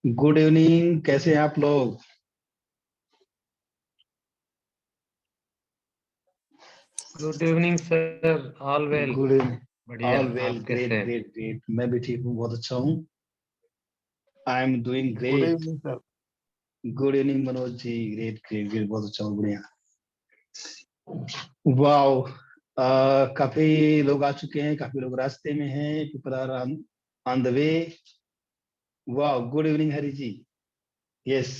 Good evening. कैसे हैं आप लोग? Good evening sir. All well. Good evening. बढ़िया। All well. आप ग्रेट कैसे हैं? Great great. मैं भी ठीक हूँ, बहुत अच्छा हूँ। I am doing good great. Evening sir. Good evening Manoj ji. Great great great, बहुत अच्छा हूँ, बढ़िया। वाओ। काफी लोग आ चुके हैं, काफी लोग रास्ते में हैं। People are on the way. Wow, good evening Hari ji. Yes.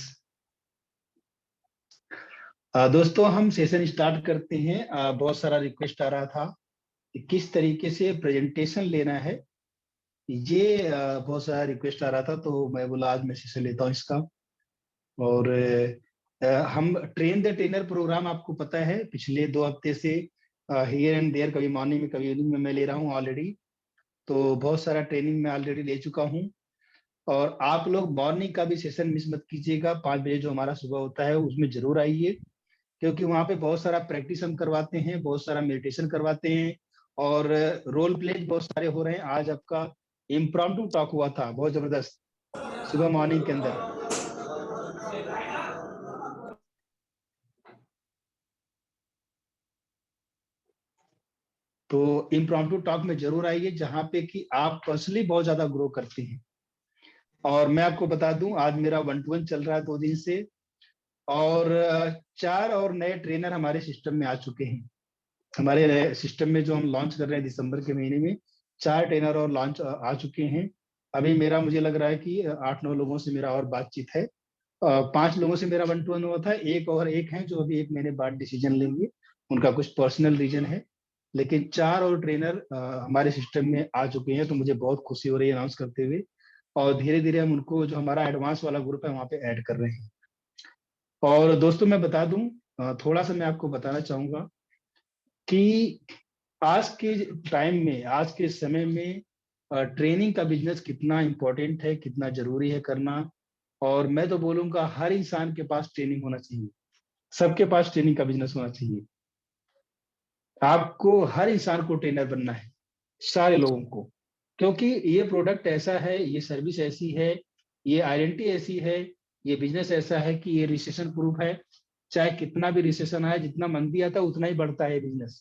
दोस्तों, हम सेशन स्टार्ट करते हैं। बहुत सारा रिक्वेस्ट आ रहा था कि किस तरीके से प्रेजेंटेशन लेना है। ये बहुत सारा रिक्वेस्ट आ रहा था, तो मैं बोला आज मैं सेशन लेता हूँ इसका। और हम ट्रेन द ट्रेनर प्रोग्राम, आपको पता है पिछले 2 हफ्ते से हियर एंड देयर, कभी मॉर्निंग में कभी इवनिंग में मैं ले रहा हूँ ऑलरेडी। तो बहुत सारा ट्रेनिंग मैं ऑलरेडी ले चुका हूँ। और आप लोग मॉर्निंग का भी सेशन मिस मत कीजिएगा। 5 बजे जो हमारा सुबह होता है उसमें जरूर आइए, क्योंकि वहाँ पे बहुत सारा प्रैक्टिस हम करवाते हैं, बहुत सारा मेडिटेशन करवाते हैं। और रोल प्ले बहुत सारे हो रहे हैं। आज आपका इम्प्रॉम्प्टू टॉक हुआ था, बहुत जबरदस्त, सुबह मॉर्निंग के अंदर। तो इम्प्रॉम्प्टू टॉक में जरूर आइए, जहाँ पे कि आप पर्सनली बहुत ज्यादा ग्रो करते हैं। और मैं आपको बता दूं, आज मेरा 1-to-1 चल रहा है 2 दिन से। और 4 और नए ट्रेनर हमारे सिस्टम में आ चुके हैं। हमारे सिस्टम में जो हम लॉन्च कर रहे हैं दिसंबर के महीने में, 4 ट्रेनर और लॉन्च आ चुके हैं। अभी मेरा मुझे लग रहा है कि 8-9 लोगों से मेरा और बातचीत है। 5 लोगों से मेरा 1-to-1 हुआ था। एक है जो अभी 1 महीने बाद डिसीजन लेंगे, उनका कुछ पर्सनल रीजन है। लेकिन 4 और ट्रेनर हमारे सिस्टम में आ चुके हैं, तो मुझे बहुत खुशी हो रही है अनाउंस करते हुए। और धीरे धीरे हम उनको, जो हमारा एडवांस वाला ग्रुप है, वहाँ पे ऐड कर रहे हैं। और दोस्तों मैं बता दूं, थोड़ा सा मैं आपको बताना चाहूंगा कि आज के टाइम में, आज के समय में ट्रेनिंग का बिजनेस कितना इंपॉर्टेंट है, कितना जरूरी है करना। और मैं तो बोलूंगा हर इंसान के पास ट्रेनिंग होना चाहिए। सबके पास ट्रेनिंग का बिजनेस होना चाहिए। आपको, हर इंसान को ट्रेनर बनना है, सारे लोगों को। क्योंकि ये प्रोडक्ट ऐसा है, ये सर्विस ऐसी है, ये आइडेंटिटी ऐसी है, ये बिजनेस ऐसा है कि ये रिसेशन प्रूफ है। चाहे कितना भी रिसेशन आए, जितना मंदी आता है उतना ही बढ़ता है बिजनेस।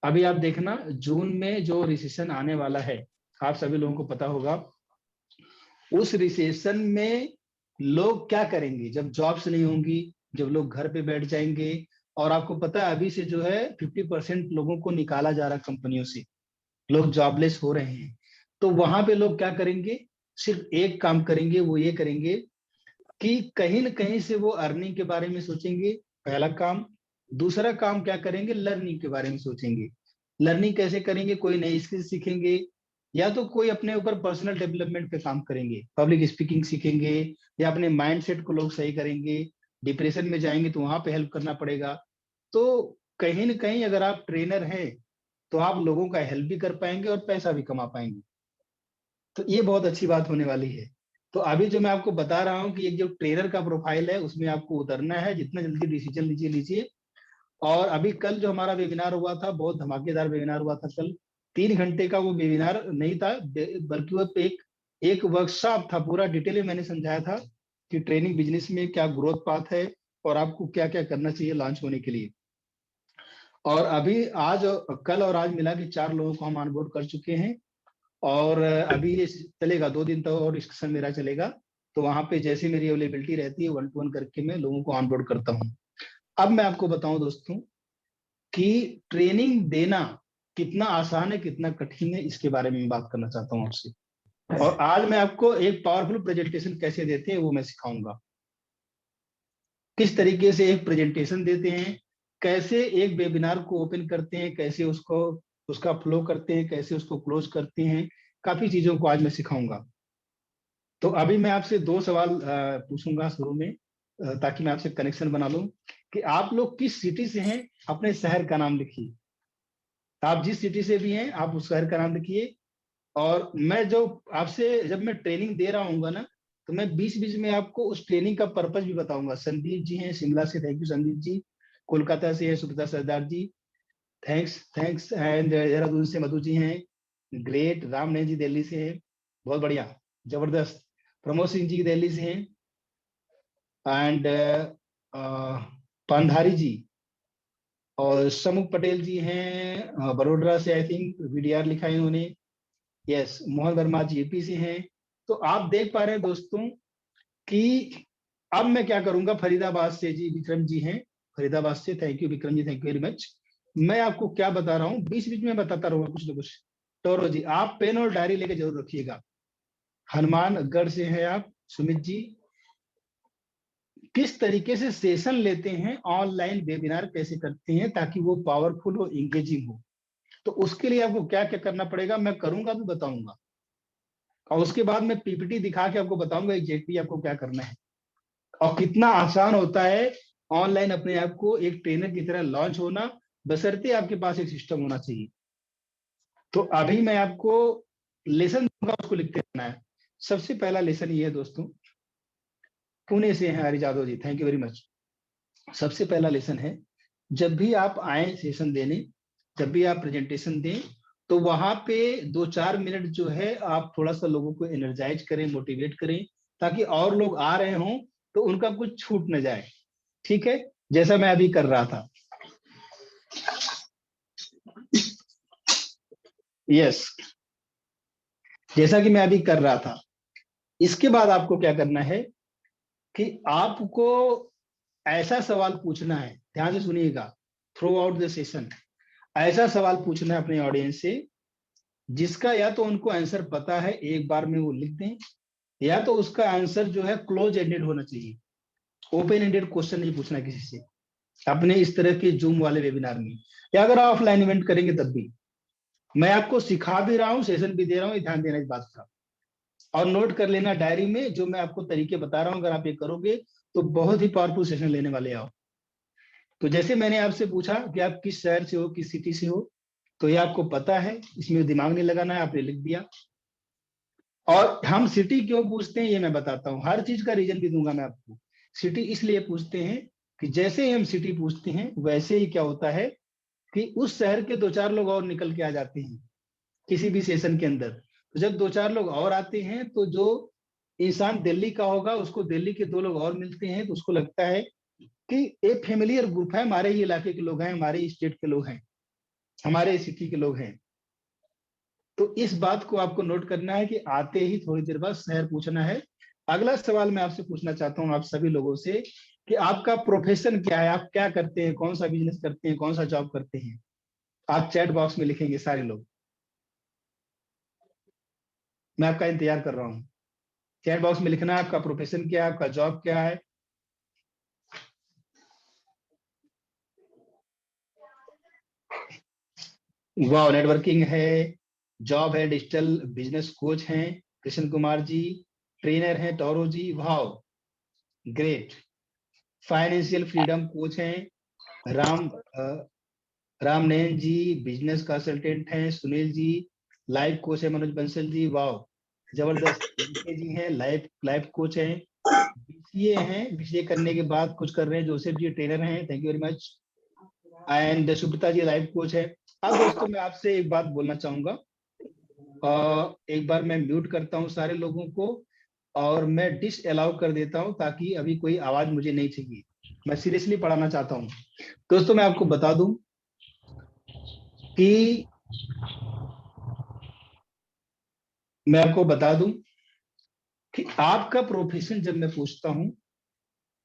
अभी आप देखना, जून में जो रिसेशन आने वाला है, आप सभी लोगों को पता होगा। उस रिसेशन में लोग क्या करेंगे जब जॉब्स नहीं होंगी, जब लोग घर पे बैठ जाएंगे। और आपको पता है अभी से जो है 50% लोगों को निकाला जा रहा है कंपनियों से, लोग जॉबलेस हो रहे हैं। तो वहां पे लोग क्या करेंगे? सिर्फ एक काम करेंगे, वो ये करेंगे कि कहीं ना कहीं से वो अर्निंग के बारे में सोचेंगे, पहला काम। दूसरा काम क्या करेंगे? लर्निंग के बारे में सोचेंगे। लर्निंग कैसे करेंगे? कोई नई स्किल सीखेंगे, या तो कोई अपने ऊपर पर्सनल डेवलपमेंट पे काम करेंगे, पब्लिक स्पीकिंग सीखेंगे, या अपने माइंडसेट को लोग सही करेंगे। डिप्रेशन में जाएंगे तो वहां पे हेल्प करना पड़ेगा। तो कहीं ना कहीं अगर आप ट्रेनर हैं, तो आप लोगों का हेल्प भी कर पाएंगे और पैसा भी कमा पाएंगे। तो ये बहुत अच्छी बात होने वाली है। तो अभी जो मैं आपको बता रहा हूँ कि एक जो ट्रेनर का प्रोफाइल है, उसमें आपको उतरना है। जितना जल्दी डिसीजन लीजिए लीजिए। और अभी कल जो हमारा वेबिनार हुआ था, बहुत धमाकेदार वेबिनार हुआ था कल। 3 घंटे का वो वेबिनार नहीं था, बल्कि वो एक एक वर्कशॉप था। पूरा डिटेल में मैंने समझाया था कि ट्रेनिंग बिजनेस में क्या ग्रोथ पाथ है, और आपको क्या क्या करना चाहिए लॉन्च होने के लिए। और अभी आज, कल और आज मिला के 4 लोगों को हम ऑनबोर्ड कर चुके हैं। और अभी ये चलेगा 2 दिन तक और डिस्कशन मेरा चलेगा। तो वहां पे जैसे मेरी अवेलेबिलिटी रहती है, 1-to-1 करके मैं लोगों को ऑनबोर्ड करता हूँ। अब मैं आपको बताऊं दोस्तों कि ट्रेनिंग देना कितना आसान है, कितना कठिन है, इसके बारे में बात करना चाहता हूँ आपसे। और आज मैं आपको एक पावरफुल प्रेजेंटेशन कैसे देते हैं वो मैं सिखाऊंगा। किस तरीके से एक प्रेजेंटेशन देते हैं, कैसे एक वेबिनार को ओपन करते हैं, कैसे उसको, उसका फ्लो करते हैं, कैसे उसको क्लोज करते हैं। काफी चीजों को आज मैं सिखाऊंगा। तो अभी मैं आपसे 2 सवाल पूछूंगा शुरू में, ताकि मैं आपसे कनेक्शन बना लूं कि आप लोग किस सिटी से हैं। अपने शहर का नाम लिखिए। आप जिस सिटी से भी हैं, आप उस शहर का नाम लिखिए। और मैं जो आपसे, जब मैं ट्रेनिंग दे रहा हूँ ना, तो मैं बीच बीच में आपको उस ट्रेनिंग का पर्पज भी बताऊंगा। संदीप जी हैं शिमला से, थैंक यू संदीप जी। कोलकाता से है सुब्रता सरदार जी, थैंक्स थैंक्स। एंड देहरादून से मधु जी हैं, ग्रेट। राम ने जी दिल्ली से है, बहुत बढ़िया, जबरदस्त। प्रमोद सिंह जी दिल्ली से हैं, एंड पांधारी जी और समुख पटेल जी हैं बड़ोदरा से, आई थिंक वीडीआर लिखा है उन्होंने। यस, मोहन वर्मा जी यूपी से हैं। तो आप देख पा रहे हैं दोस्तों कि अब मैं क्या करूंगा, फरीदाबाद से जी विक्रम जी हैं, फरीदाबाद से, thank you Vikram ji, thank you very much. मैं आपको क्या बता रहा हूँ, बीच बीच में बताता रहूंगा कुछ ना कुछ। टोरो जी, आप पेन और डायरी लेके जरूर रखिएगा। हनुमानगढ़ से हैं आप, सुमित जी। किस तरीके से सेशन लेते हैं, ऑनलाइन वेबिनार कैसे करते हैं ताकि वो पावरफुल हो, इंगेजिंग हो। तो उसके लिए आपको क्या क्या करना पड़ेगा, मैं करूंगा भी बताऊंगा, और उसके बाद मैं पीपीटी दिखा के आपको बताऊंगा एग्जैक्टली आपको क्या करना है और कितना आसान होता है ऑनलाइन अपने आप को एक ट्रेनर की तरह लॉन्च होना, बशर्ते आपके पास एक सिस्टम होना चाहिए। तो अभी मैं आपको लेसन दूंगा, उसको लिखते रहना है। सबसे पहला लेसन ये है दोस्तों, पुणे से हैं हरि जादव जी, थैंक यू वेरी मच। सबसे पहला लेसन है, जब भी आप आए सेशन देने, जब भी आप प्रेजेंटेशन दें, तो वहां पे 2-4 मिनट जो है आप थोड़ा सा लोगों को एनर्जाइज करें, मोटिवेट करें, ताकि और लोग आ रहे हों तो उनका कुछ छूट न जाए। ठीक है, जैसा मैं अभी कर रहा था। यस, जैसा कि मैं अभी कर रहा था। इसके बाद आपको क्या करना है कि आपको ऐसा सवाल पूछना है, ध्यान से सुनिएगा, थ्रू आउट द सेशन ऐसा सवाल पूछना है अपने ऑडियंस से जिसका या तो उनको आंसर पता है, एक बार में वो लिख दें, या तो उसका आंसर जो है क्लोज एंडेड होना चाहिए। ओपन एंडेड क्वेश्चन नहीं पूछना किसी से अपने इस तरह के जूम वाले वेबिनार में, या अगर ऑफलाइन इवेंट करेंगे तब भी। मैं आपको सिखा भी रहा हूँ, सेशन भी दे रहा हूँ, ध्यान देना इस बात का, और नोट कर लेना डायरी में जो मैं आपको तरीके बता रहा हूँ। अगर आप ये करोगे तो बहुत ही पावरफुल सेशन लेने वाले आओ। तो जैसे मैंने आपसे पूछा कि आप किस शहर से हो, किस सिटी से हो, तो ये आपको पता है, इसमें दिमाग नहीं लगाना है, आपने लिख दिया। और हम सिटी क्यों पूछते हैं ये मैं बताता हूँ, हर चीज का रीजन भी दूंगा मैं आपको। सिटी इसलिए पूछते हैं कि जैसे ही हम सिटी पूछते हैं वैसे ही क्या होता है कि उस शहर के 2-4 लोग और निकल के आ जाते हैं किसी भी सेशन के अंदर। तो जब 2-4 लोग और आते हैं तो जो इंसान दिल्ली का होगा उसको दिल्ली के 2 लोग और मिलते हैं, तो उसको लगता है कि एक फेमिलियर ग्रुप है, हमारे ही इलाके के लोग हैं, हमारे स्टेट के लोग हैं, हमारे सिटी के लोग हैं। तो इस बात को आपको नोट करना है कि आते ही थोड़ी देर बाद शहर पूछना है। अगला सवाल मैं आपसे पूछना चाहता हूं आप सभी लोगों से कि आपका प्रोफेशन क्या है, आप क्या करते हैं, कौन सा बिजनेस करते हैं, कौन सा जॉब करते हैं। आप चैट बॉक्स में लिखेंगे सारे लोग, मैं आपका इंतजार कर रहा हूँ। चैट बॉक्स में लिखना है आपका प्रोफेशन क्या है, आपका जॉब क्या है। वाह, नेटवर्किंग है, जॉब है, डिजिटल बिजनेस कोच हैं कृष्ण कुमार जी, ट्रेनर हैं टोरो जी, वाह ग्रेट, फाइनेंशियल फ्रीडम कोच हैं राम राम नयन जी, बिजनेस कंसल्टेंट हैं सुनील जी, लाइफ कोच है मनोज बंसल जी, वाह जबरदस्त। बीके जी हैं, लाइफ लाइफ कोच हैं, बीसीए हैं, बीसीए करने के बाद कुछ कर रहे हैं, जोसेफ जी ट्रेनर हैं, thank you very much, and Subrata ji life coach है। अब दोस्तों मैं आपसे एक बात बोलना चाहूंगा, एक बार मैं म्यूट करता हूँ सारे लोगों को और मैं डिस अलाउ कर देता हूँ ताकि अभी कोई आवाज मुझे नहीं चाहिए, मैं सीरियसली पढ़ाना चाहता हूँ। दोस्तों मैं आपको बता दूं कि मैं आपको बता दूं कि आपका प्रोफेशन जब मैं पूछता हूं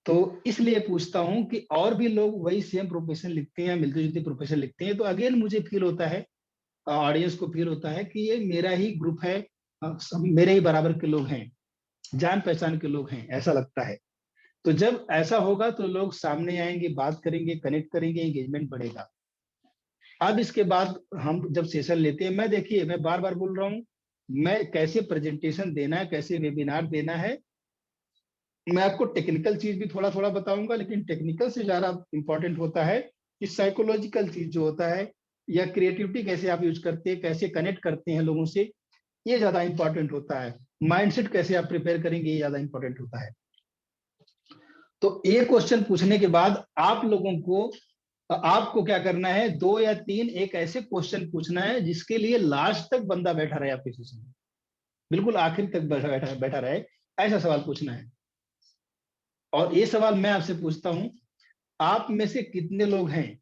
तो इसलिए पूछता हूं कि और भी लोग वही सेम प्रोफेशन लिखते हैं, मिलते जुलते प्रोफेशन लिखते हैं, तो अगेन मुझे फील होता है, ऑडियंस को फील होता है कि ये मेरा ही ग्रुप है, सब मेरे ही बराबर के लोग हैं, जान पहचान के लोग हैं, ऐसा लगता है। तो जब ऐसा होगा तो लोग सामने आएंगे, बात करेंगे, कनेक्ट करेंगे, एंगेजमेंट बढ़ेगा। अब इसके बाद हम जब सेशन लेते हैं, मैं देखिए मैं बार बार बोल रहा हूँ, मैं कैसे प्रेजेंटेशन देना है, कैसे वेबिनार देना है, मैं आपको टेक्निकल चीज भी थोड़ा थोड़ा बताऊंगा, लेकिन टेक्निकल से ज्यादा इंपॉर्टेंट होता है कि साइकोलॉजिकल चीज जो होता है, या क्रिएटिविटी कैसे आप यूज करते हैं, कैसे कनेक्ट करते हैं लोगों से, ये ज्यादा इंपॉर्टेंट होता है। माइंडसेट कैसे आप प्रिपेयर करेंगे, ये ज्यादा इंपॉर्टेंट होता है। तो ये क्वेश्चन पूछने के बाद आप लोगों को आपको क्या करना है, 2 या 3 एक ऐसे क्वेश्चन पूछना है जिसके लिए लास्ट तक बंदा बैठा रहे आपके सेशन में, बिल्कुल आखिर तक बैठा बैठा बैठा रहे, ऐसा सवाल पूछना है। और ये सवाल मैं आपसे पूछता हूं, आप में से कितने लोग हैं,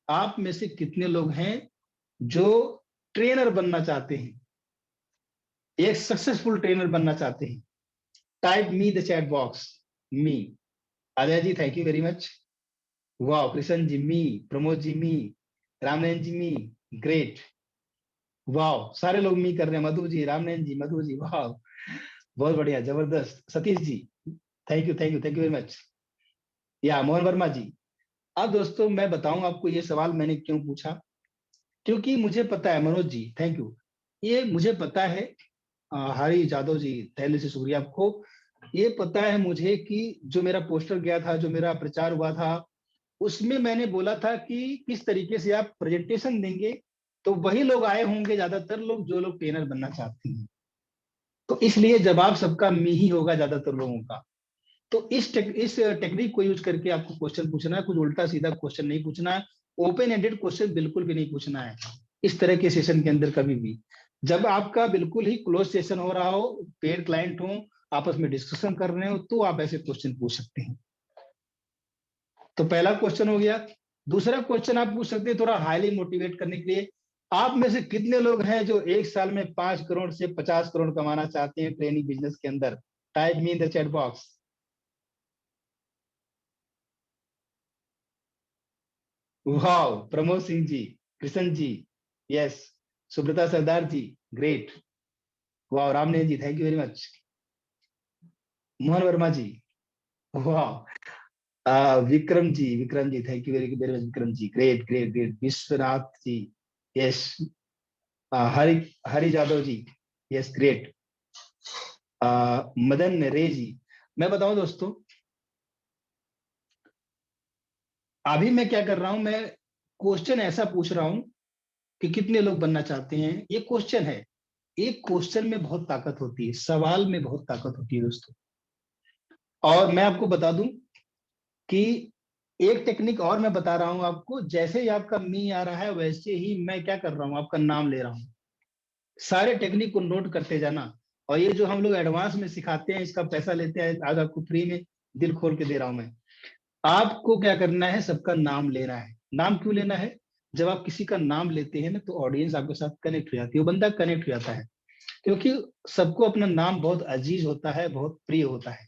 आप में से कितने लोग हैं जो ट्रेनर बनना चाहते हैं, एक सक्सेसफुल ट्रेनर बनना चाहते हैं? Type me the chat box, me. Ajay ji thank you very much. वाह, Krishna ji me, Pramod ji me, Ramnayan ji me, great. वाह, सारे लोग मी कर रहे हैं, मधु जी, रामनयन जी, मधु जी, वाह, बहुत बढ़िया, जबरदस्त। Satish ji thank you, thank you, thank you very much. या मोहन वर्मा जी। अब दोस्तों मैं बताऊं आपको ये सवाल मैंने क्यों पूछा, क्योंकि मुझे पता है, मनोज जी थैंक यू, ये मुझे पता है, हरी जादव जी तहले से शुक्रिया आपको। ये पता है मुझे कि जो मेरा पोस्टर गया था, जो मेरा प्रचार हुआ था, उसमें मैंने बोला था कि किस तरीके से आप प्रेजेंटेशन देंगे तो वही लोग आए होंगे, ज्यादातर लोग जो लोग ट्रेनर बनना चाहते हैं। तो इसलिए जवाब सबका मी ही होगा ज्यादातर लोगों का। तो इस टेक्निक को यूज करके आपको क्वेश्चन पूछना है, कुछ उल्टा सीधा क्वेश्चन नहीं पूछना है, ओपन एंडेड क्वेश्चन बिल्कुल भी नहीं पूछना है इस तरह के सेशन के अंदर कभी भी। जब आपका बिल्कुल ही क्लोज सेशन हो रहा हो, पेड क्लाइंट हो, आपस में डिस्कशन कर रहे हो, तो आप ऐसे क्वेश्चन पूछ सकते हैं। तो पहला क्वेश्चन हो गया। दूसरा क्वेश्चन आप पूछ सकते हैं थोड़ा हाईली मोटिवेट करने के लिए, आप में से कितने लोग हैं जो एक साल में 5 करोड़ से 50 करोड़ कमाना चाहते हैं ट्रेनिंग बिजनेस के अंदर? Type me in the chat box. वाह, प्रमोद सिंह जी, कृष्ण जी, यस, सुब्रता सरदार जी, ग्रेट। वाह, Ramnen ji thank you very much. Mohan Verma ji, वाह, Vikram ji thank you very very much, Vikram ji, great great great. Vishwanath ji, yes. Hari Hari Jadhav ji, yes, great. Madan Ray ji. मैं बताऊं दोस्तों, अभी मैं क्या कर रहा हूं, मैं क्वेश्चन ऐसा पूछ रहा हूं कि कितने लोग बनना चाहते हैं, ये क्वेश्चन है। एक क्वेश्चन में बहुत ताकत होती है, सवाल में बहुत ताकत होती है दोस्तों। और मैं आपको बता दूं कि एक टेक्निक और मैं बता रहा हूं आपको, जैसे ही आपका मी आ रहा है वैसे ही मैं क्या कर रहा हूं, आपका नाम ले रहा हूं। सारे टेक्निक को नोट करते जाना। और ये जो हम लोग एडवांस में सिखाते हैं, इसका पैसा लेते हैं, आज आपको फ्री में दिल खोल के दे रहा हूं मैं। आपको क्या करना है, सबका नाम लेना है। नाम क्यों लेना है? जब आप किसी का नाम लेते हैं ना, तो ऑडियंस आपके साथ कनेक्ट हो जाती है, वो बंदा कनेक्ट हो जाता है, क्योंकि सबको अपना नाम बहुत अजीज होता है, बहुत प्रिय होता है।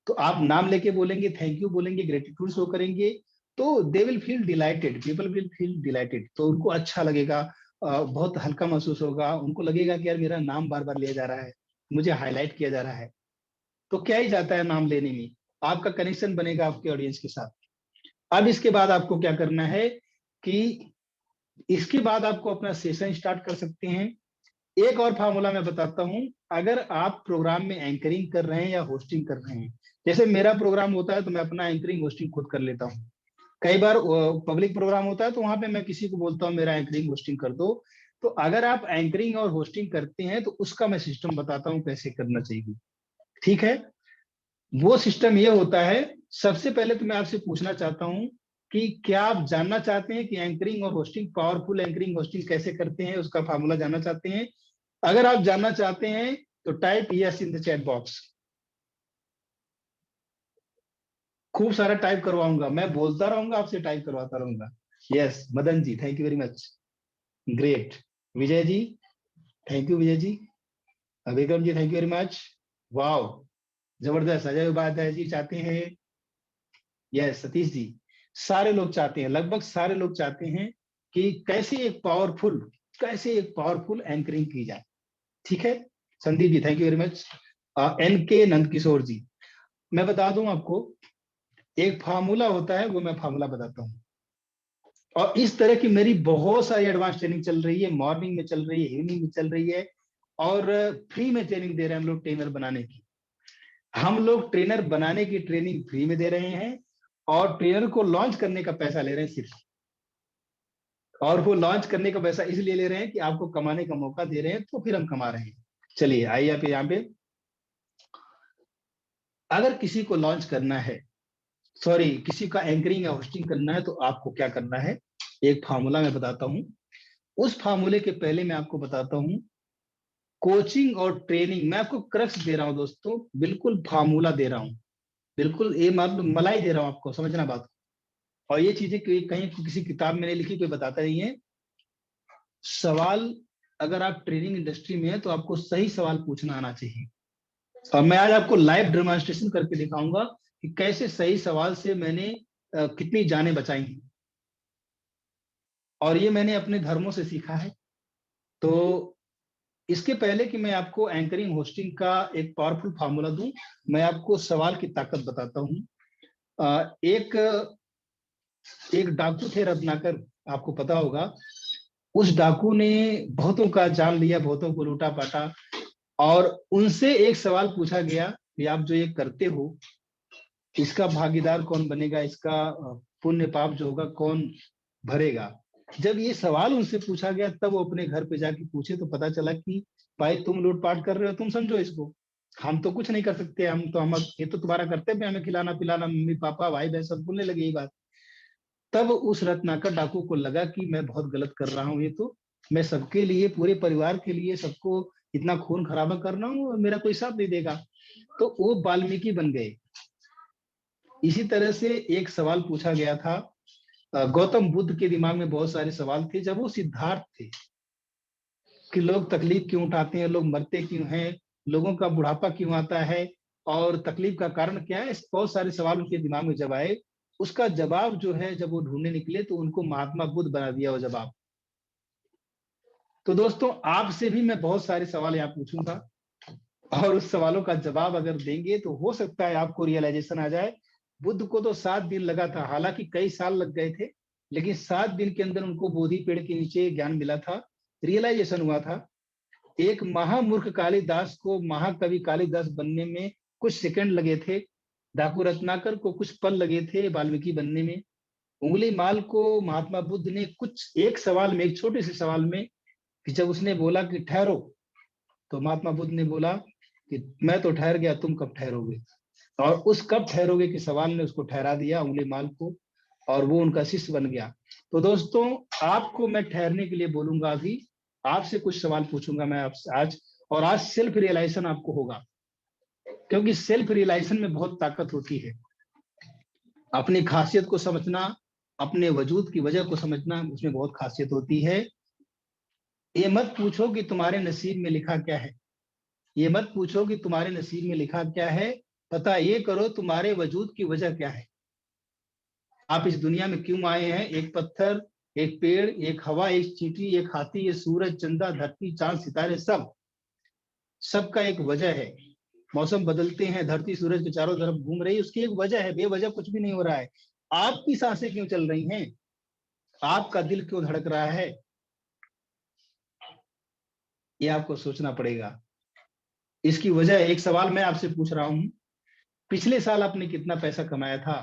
तो आप नाम लेके बोलेंगे, थैंक यू बोलेंगे, ग्रेटिट्यूड शो करेंगे, तो they will feel dilated, people will feel dilated, तो उनको अच्छा लगेगा, बहुत हल्का महसूस होगा, उनको लगेगा कि यार मेरा नाम बार बार लिया जा रहा है, मुझे हाईलाइट किया जा रहा है। तो क्या ही जाता है नाम लेने में, आपका कनेक्शन बनेगा आपके ऑडियंस के साथ। अब इसके बाद आपको क्या करना है कि इसके बाद आपको अपना सेशन स्टार्ट कर सकते हैं। एक और फार्मूला मैं बताता हूं, अगर आप प्रोग्राम में एंकरिंग कर रहे हैं या होस्टिंग कर रहे हैं, जैसे मेरा प्रोग्राम होता है तो मैं अपना एंकरिंग होस्टिंग खुद कर लेता हूं। कई बार पब्लिक प्रोग्राम होता है तो वहां पे मैं किसी को बोलता हूँ मेरा एंकरिंग होस्टिंग कर दो। तो अगर आप एंकरिंग और होस्टिंग करते हैं तो उसका मैं सिस्टम बताता हूँ कैसे करना चाहिए, ठीक है? वो सिस्टम ये होता है, सबसे पहले तो मैं आपसे पूछना चाहता हूं कि क्या आप जानना चाहते हैं कि एंकरिंग और होस्टिंग, पावरफुल एंकरिंग होस्टिंग कैसे करते हैं, उसका फार्मूला जानना चाहते हैं? अगर आप जानना चाहते हैं तो type yes in the chat box. खूब सारा टाइप करवाऊंगा, मैं बोलता रहूंगा, आपसे टाइप करवाता रहूंगा। Yes, Madan ji thank you very much, great. Vijay ji, thank you Vijay ji. Vikram ji thank you very much. Wow, जबरदस्त। अजय उपाध्याय जी चाहते हैं, यस, सतीश जी, सारे लोग चाहते हैं, लगभग सारे लोग चाहते हैं कि कैसे एक पावरफुल एंकरिंग की जाए, ठीक है? Sandeep ji thank you very much. N K Nand किशोर जी, मैं बता दूं आपको, एक फार्मूला होता है, वो मैं फार्मूला बताता हूँ। और इस तरह की मेरी बहुत सारी एडवांस ट्रेनिंग चल रही है, मॉर्निंग में चल रही है, इवनिंग में चल रही है, और फ्री में ट्रेनिंग दे रहे हैं हम लोग ट्रेनर बनाने की। हम लोग ट्रेनर बनाने की ट्रेनिंग फ्री में दे रहे हैं, और ट्रेनर को लॉन्च करने का पैसा ले रहे हैं सिर्फ। और वो लॉन्च करने का पैसा इसलिए ले रहे हैं कि आपको कमाने का मौका दे रहे हैं, तो फिर हम कमा रहे हैं। चलिए आइए आप यहाँ पे, अगर किसी को लॉन्च करना है, सॉरी किसी का एंकरिंग या होस्टिंग करना है, तो आपको क्या करना है, एक फार्मूला मैं बताता हूं। उस फार्मूले के पहले मैं आपको बताता हूं कोचिंग और ट्रेनिंग, मैं आपको क्रक्स दे रहा हूँ दोस्तों, बिल्कुल फार्मूला दे रहा हूँ, बिल्कुल ये मलाई दे रहा हूँ आपको, समझना बात। और ये चीजें कहीं किसी किताब में नहीं लिखी, कोई बताता नहीं है। सवाल, अगर आप ट्रेनिंग इंडस्ट्री में है तो आपको सही सवाल पूछना आना चाहिए। और मैं आज आपको लाइव डेमोन्स्ट्रेशन करके दिखाऊंगा कि कैसे सही सवाल से मैंने कितनी जानें बचाई हैं। और ये मैंने अपने धर्मों से सीखा है। तो इसके पहले कि मैं आपको एंकरिंग होस्टिंग का एक पावरफुल फार्मूला दूं, मैं आपको सवाल की ताकत बताता हूं। एक एक डाकू थे रत्नाकर, आपको पता होगा। उस डाकू ने बहुतों का जान लिया, बहुतों को लूटा पाटा, और उनसे एक सवाल पूछा गया कि आप जो ये करते हो, इसका भागीदार कौन बनेगा, इसका पुण्य पाप जो होगा कौन भरेगा। जब ये सवाल उनसे पूछा गया तब वो अपने घर पे जाके पूछे, तो पता चला कि भाई तुम लूटपाट कर रहे हो, तुम समझो इसको, हम तो कुछ नहीं कर सकते, हम ये तो तुम्हारा कर्तव्य, हमें खिलाना पिलाना, मम्मी पापा भाई बहन सब बोलने लगे ये बात। तब उस रत्नाकर डाकू को लगा कि मैं बहुत गलत कर रहा हूँ, ये तो मैं सबके लिए, पूरे परिवार के लिए, सबको इतना खून खराबा कर रहा हूँ और मेरा कोई साथ नहीं देगा। तो वो वाल्मीकि बन गए। इसी तरह से एक सवाल पूछा गया था, गौतम बुद्ध के दिमाग में बहुत सारे सवाल थे जब वो सिद्धार्थ थे, कि लोग तकलीफ क्यों उठाते हैं, लोग मरते क्यों हैं, लोगों का बुढ़ापा क्यों आता है, और तकलीफ का कारण क्या है। बहुत सारे सवाल उनके दिमाग में जब आए, उसका जवाब जो है जब वो ढूंढने निकले तो उनको महात्मा बुद्ध बना दिया वो जवाब। तो दोस्तों आपसे भी मैं बहुत सारे सवाल यहाँ पूछूंगा, और उस सवालों का जवाब अगर देंगे तो हो सकता है आपको रियलाइजेशन आ जाए। बुद्ध को तो 7 दिन लगा था, हालांकि कई साल लग गए थे, लेकिन 7 दिन के अंदर उनको बोधि पेड़ के नीचे ज्ञान मिला था, रियलाइजेशन हुआ था। एक महामूर्ख कालिदास को महाकवि कालिदास बनने में कुछ सेकंड लगे थे। डाकू रत्नाकर को कुछ पल लगे थे वाल्मीकि बनने में। उंगली माल को महात्मा बुद्ध ने कुछ एक सवाल में, एक छोटे से सवाल में, कि जब उसने बोला कि ठहरो, तो महात्मा बुद्ध ने बोला कि मैं तो ठहर गया, तुम कब ठहरोगे। और उस कब ठहरोगे के सवाल ने उसको ठहरा दिया, उंगली माल को, और वो उनका शिष्य बन गया। तो दोस्तों आपको मैं ठहरने के लिए बोलूंगा, अभी आपसे कुछ सवाल पूछूंगा मैं आपसे आज, और आज सेल्फ रियलाइजेशन आपको होगा, क्योंकि सेल्फ रियलाइजेशन में बहुत ताकत होती है। अपनी खासियत को समझना, अपने वजूद की वजह को समझना, उसमें बहुत खासियत होती है। ये मत पूछो कि तुम्हारे नसीब में लिखा क्या है, ये मत पूछो कि तुम्हारे नसीब में लिखा क्या है, पता ये करो तुम्हारे वजूद की वजह क्या है। आप इस दुनिया में क्यों आए हैं? एक पत्थर, एक पेड़, एक हवा, एक चींटी, एक हाथी, ये सूरज, चंदा, धरती, चांद, सितारे, सब सबका एक वजह है। मौसम बदलते हैं, धरती सूरज के चारों तरफ घूम रही है, उसकी एक वजह है, बेवजह कुछ भी नहीं हो रहा है। आपकी सांसें क्यों चल रही हैं, आपका दिल क्यों धड़क रहा है, ये आपको सोचना पड़ेगा। इसकी वजह, एक सवाल मैं आपसे पूछ रहा हूं, पिछले साल आपने कितना पैसा कमाया था,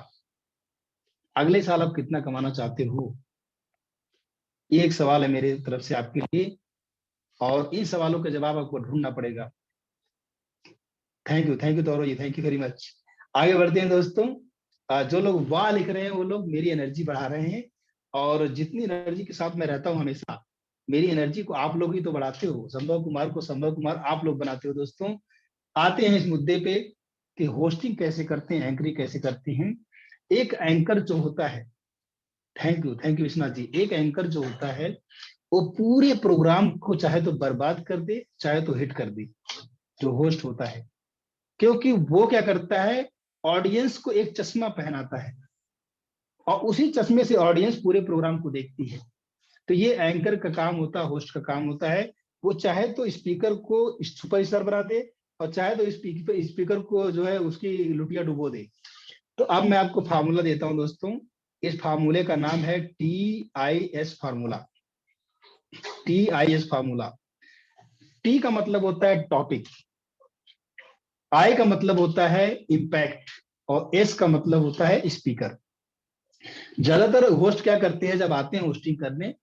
अगले साल आप कितना कमाना चाहते हो, ये एक सवाल है मेरे तरफ से आपके लिए, और इन सवालों का जवाब आपको ढूंढना पड़ेगा। Thank you Tauro ji, thank you very much. आगे बढ़ते हैं दोस्तों। जो लोग वाह लिख रहे हैं वो लोग मेरी एनर्जी बढ़ा रहे हैं, और जितनी एनर्जी के साथ मैं रहता हूं हमेशा, मेरी एनर्जी को आप लोग ही तो बढ़ाते हो। संभव कुमार को संभव कुमार आप लोग बनाते हो। दोस्तों आते हैं इस मुद्दे पे कि होस्टिंग कैसे करते हैं, एंकरिंग कैसे करते हैं। एक एंकर जो होता है, थैंक यू विश्वनाथ जी, एक एंकर जो होता है वो पूरे प्रोग्राम को चाहे तो बर्बाद कर दे, चाहे तो हिट कर दे, जो होस्ट होता है। क्योंकि वो क्या करता है, ऑडियंस को एक चश्मा पहनाता है, और उसी चश्मे से ऑडियंस पूरे प्रोग्राम को देखती है। तो ये एंकर का काम होता है, होस्ट का काम होता है। वो चाहे तो स्पीकर को सुपर स्टार बना दे, और चाहे तो स्पीकर को जो है उसकी लुटिया डुबो दे। तो अब मैं आपको फार्मूला देता हूं दोस्तों। इस फार्मूले का नाम है TIS formula. TIS formula. T का मतलब होता है टॉपिक, आई का मतलब होता है इम्पैक्ट, और एस का मतलब होता है स्पीकर। ज्यादातर होस्ट क्या करते हैं जब आते हैं होस्टिंग करने,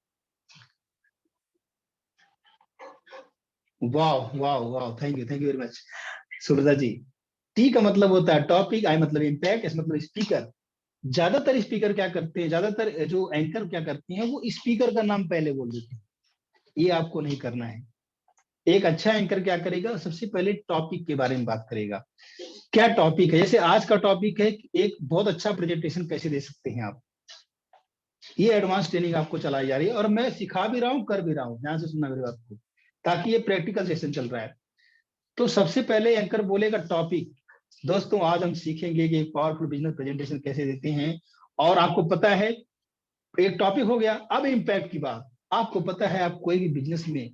वाह वाह वाह, thank you very much Subrata ji. T का मतलब होता है टॉपिक, आई मतलब इम्पैक्ट, एस मतलब स्पीकर। ज्यादातर स्पीकर क्या करते हैं, ज्यादातर जो एंकर क्या करते हैं, वो स्पीकर का नाम पहले बोल देते हैं। ये आपको नहीं करना है। एक अच्छा एंकर क्या करेगा, सबसे पहले टॉपिक के बारे में बात करेगा। क्या टॉपिक है, जैसे आज का टॉपिक है एक बहुत अच्छा प्रेजेंटेशन कैसे दे सकते हैं आप, ये एडवांस ट्रेनिंग आपको चलाई जा रही है और मैं सिखा भी रहा हूँ, कर भी रहा हूँ, ध्यान से सुनना मेरी बात को, ताकि ये प्रैक्टिकल सेशन चल रहा है। तो सबसे पहले एंकर बोलेगा टॉपिक। दोस्तों आज हम सीखेंगे कि पावरफुल बिजनेस प्रेजेंटेशन कैसे देते हैं। और आपको पता है एक टॉपिक हो गया, अब इम्पैक्ट की बात। आपको पता है आप कोई भी बिजनेस में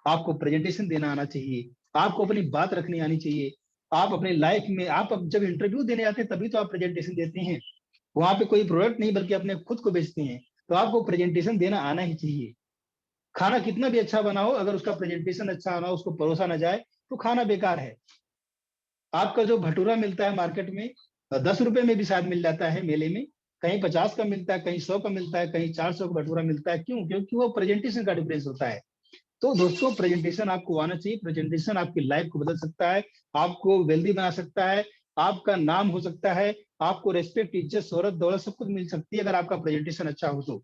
आपको प्रेजेंटेशन देना आना चाहिए, आपको अपनी बात रखनी आनी चाहिए। आप अपने लाइफ में आप अब जब इंटरव्यू देने आते हैं तभी तो आप प्रेजेंटेशन देते हैं, वहां पे कोई प्रोडक्ट नहीं बल्कि अपने खुद को बेचते हैं, तो आपको प्रेजेंटेशन देना आना ही चाहिए। खाना कितना भी अच्छा बना हो, अगर उसका प्रेजेंटेशन अच्छा ना हो, उसको परोसा ना जाए, तो खाना बेकार है। आपका जो भटूरा मिलता है मार्केट में 10 रुपए में भी शायद मिल जाता है मेले में, कहीं 50 का मिलता है, कहीं 100 का मिलता है, कहीं 400 का भटूरा मिलता है। क्यों? क्योंकि वो प्रेजेंटेशन का डिफरेंस होता है। तो दोस्तों प्रेजेंटेशन आपको आना चाहिए। प्रेजेंटेशन आपकी लाइफ को बदल सकता है, आपको वेल्दी बना सकता है, आपका नाम हो सकता है, आपको रेस्पेक्ट, इज्जत, शोहरत, दौलत सब कुछ मिल सकती है अगर आपका प्रेजेंटेशन अच्छा हो तो।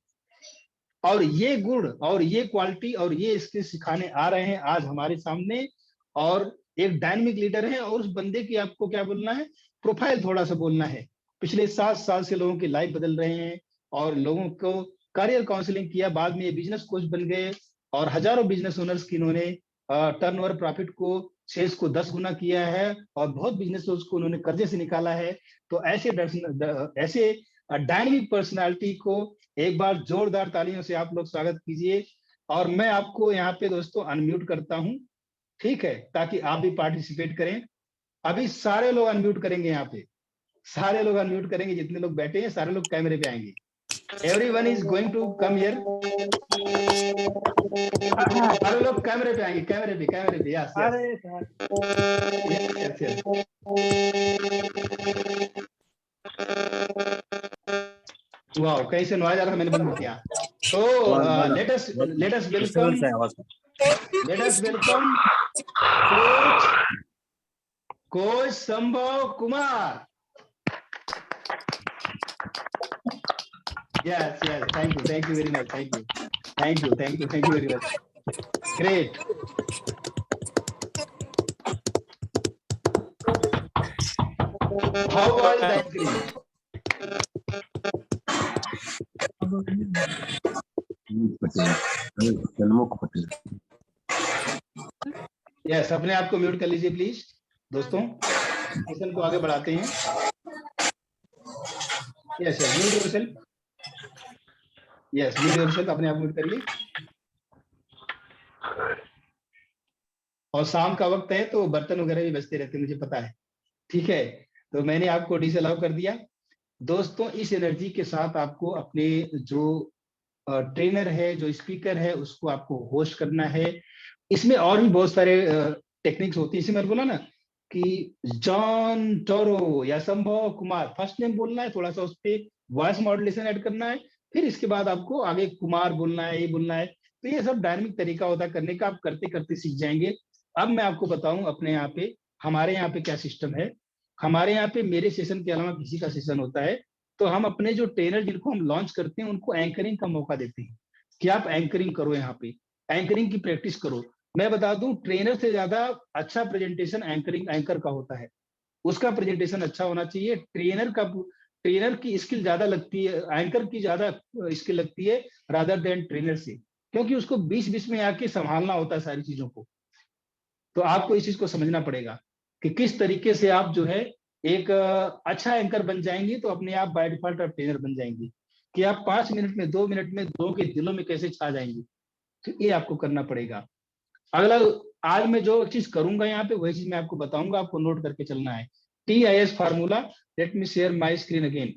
और ये गुण और ये क्वालिटी और ये स्किल सिखाने आ रहे हैं आज हमारे सामने। और एक डायनेमिक लीडर है और उस बंदे की आपको क्या बोलना है, प्रोफाइल थोड़ा सा बोलना है। पिछले 7 साल से लोगों की लाइफ बदल रहे हैं और लोगों को करियर काउंसलिंग किया, बाद में ये बिजनेस कोच बन गए और हजारों बिजनेस ओनर्स की इन्होंने टर्नओवर प्रॉफिट को, सेल्स को 10 गुना किया है और बहुत बिजनेस को उन्होंने कर्जे से निकाला है। तो ऐसे डायनेमिक पर्सनालिटी को एक बार जोरदार तालियों से आप लोग स्वागत कीजिए। और मैं आपको यहाँ पे दोस्तों अनम्यूट करता हूँ, ठीक है, ताकि आप भी पार्टिसिपेट करें। अभी सारे लोग अनम्यूट करेंगे, यहाँ पे सारे लोग अनम्यूट करेंगे, जितने लोग बैठे हैं सारे लोग कैमरे पे आएंगे। Everyone is going to come here, सारे लोग कैमरे पे आएंगे, कैमरे पे, यस यस यस यस। वाह, कहीं से नॉइज आ रहा था, मैंने बंद किया। तो लेट अस वेलकम कोच संभव Kumar. Yes, thank you very much, thank you very much, great. How was the anchoring? Yes, अपने आप को म्यूट कर लीजिए प्लीज। दोस्तों सेशन को आगे बढ़ाते हैं। Yes, mute yourself, mute yourself, अपने आप म्यूट करिए। और शाम का वक्त है तो बर्तन वगैरह भी बजते रहते हैं, मुझे पता है, ठीक है। तो मैंने आपको डिसअलाउ कर दिया। दोस्तों इस एनर्जी के साथ आपको अपने जो ट्रेनर है, जो स्पीकर है, उसको आपको होस्ट करना है। इसमें और भी बहुत सारे टेक्निक्स होती है। इसे मैंने बोला ना कि जॉन टोरो या संभव कुमार, फर्स्ट नेम बोलना है, थोड़ा सा उस पर वॉइस मॉड्यूलेशन ऐड करना है, फिर इसके बाद आपको आगे कुमार बोलना है, ये बोलना है। तो ये सब डायनेमिक तरीका होता है करने का, आप करते करते सीख जाएंगे। अब मैं आपको बताऊं अपने यहाँ पे, हमारे यहाँ पे क्या सिस्टम है। हमारे यहाँ पे मेरे सेशन के अलावा किसी का सेशन होता है तो हम अपने जो ट्रेनर जिनको हम लॉन्च करते हैं उनको एंकरिंग का मौका देते हैं कि आप एंकरिंग करो, यहाँ पे एंकरिंग की प्रैक्टिस करो। मैं बता दूं ट्रेनर से ज्यादा अच्छा प्रेजेंटेशन एंकर का होता है। उसका प्रेजेंटेशन अच्छा होना चाहिए। ट्रेनर की स्किल ज्यादा लगती है, एंकर की ज्यादा स्किल लगती है रादर देन ट्रेनर से, क्योंकि उसको बीच बीच में आके संभालना होता है सारी चीजों को। तो आपको इस चीज को समझना पड़ेगा कि किस तरीके से आप जो है एक अच्छा एंकर बन जाएंगे, तो अपने आप बाय डिफॉल्ट आप ट्रेनर बन जाएंगे कि आप 5 मिनट में 2 मिनट में लोगों के दिलों में कैसे छा जाएंगे। तो ये आपको करना पड़ेगा। अगला, आज मैं जो चीज करूंगा यहाँ पे वही चीज मैं आपको बताऊंगा, आपको नोट करके चलना है। TIS formula, let me share my screen again.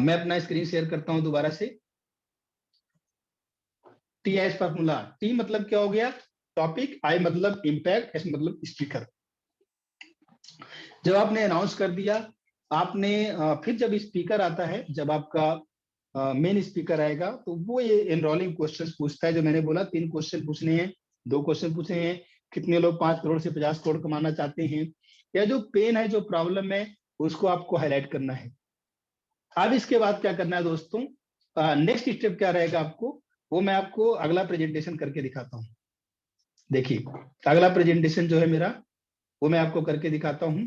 मैं अपना स्क्रीन शेयर करता हूं दोबारा से। TIS फार्मूला, टी मतलब क्या हो गया, टॉपिक, आई मतलब इंपैक्ट, एस मतलब स्पीकर। जब आपने अनाउंस कर दिया, आपने फिर जब स्पीकर आता है, जब आपका मेन स्पीकर आएगा तो वो ये एनरोलिंग क्वेश्चंस पूछता है। जो मैंने बोला 3 क्वेश्चन पूछने हैं, 2 क्वेश्चन पूछे हैं, कितने लोग 5 करोड़ से 50 करोड़ कमाना चाहते हैं, या जो पेन है, जो प्रॉब्लम है, उसको आपको हाईलाइट करना है। अब इसके बाद क्या करना है दोस्तों, नेक्स्ट स्टेप क्या रहेगा आपको, वो मैं आपको अगला प्रेजेंटेशन करके दिखाता हूँ। देखिए अगला प्रेजेंटेशन जो है मेरा वो मैं आपको करके दिखाता हूं।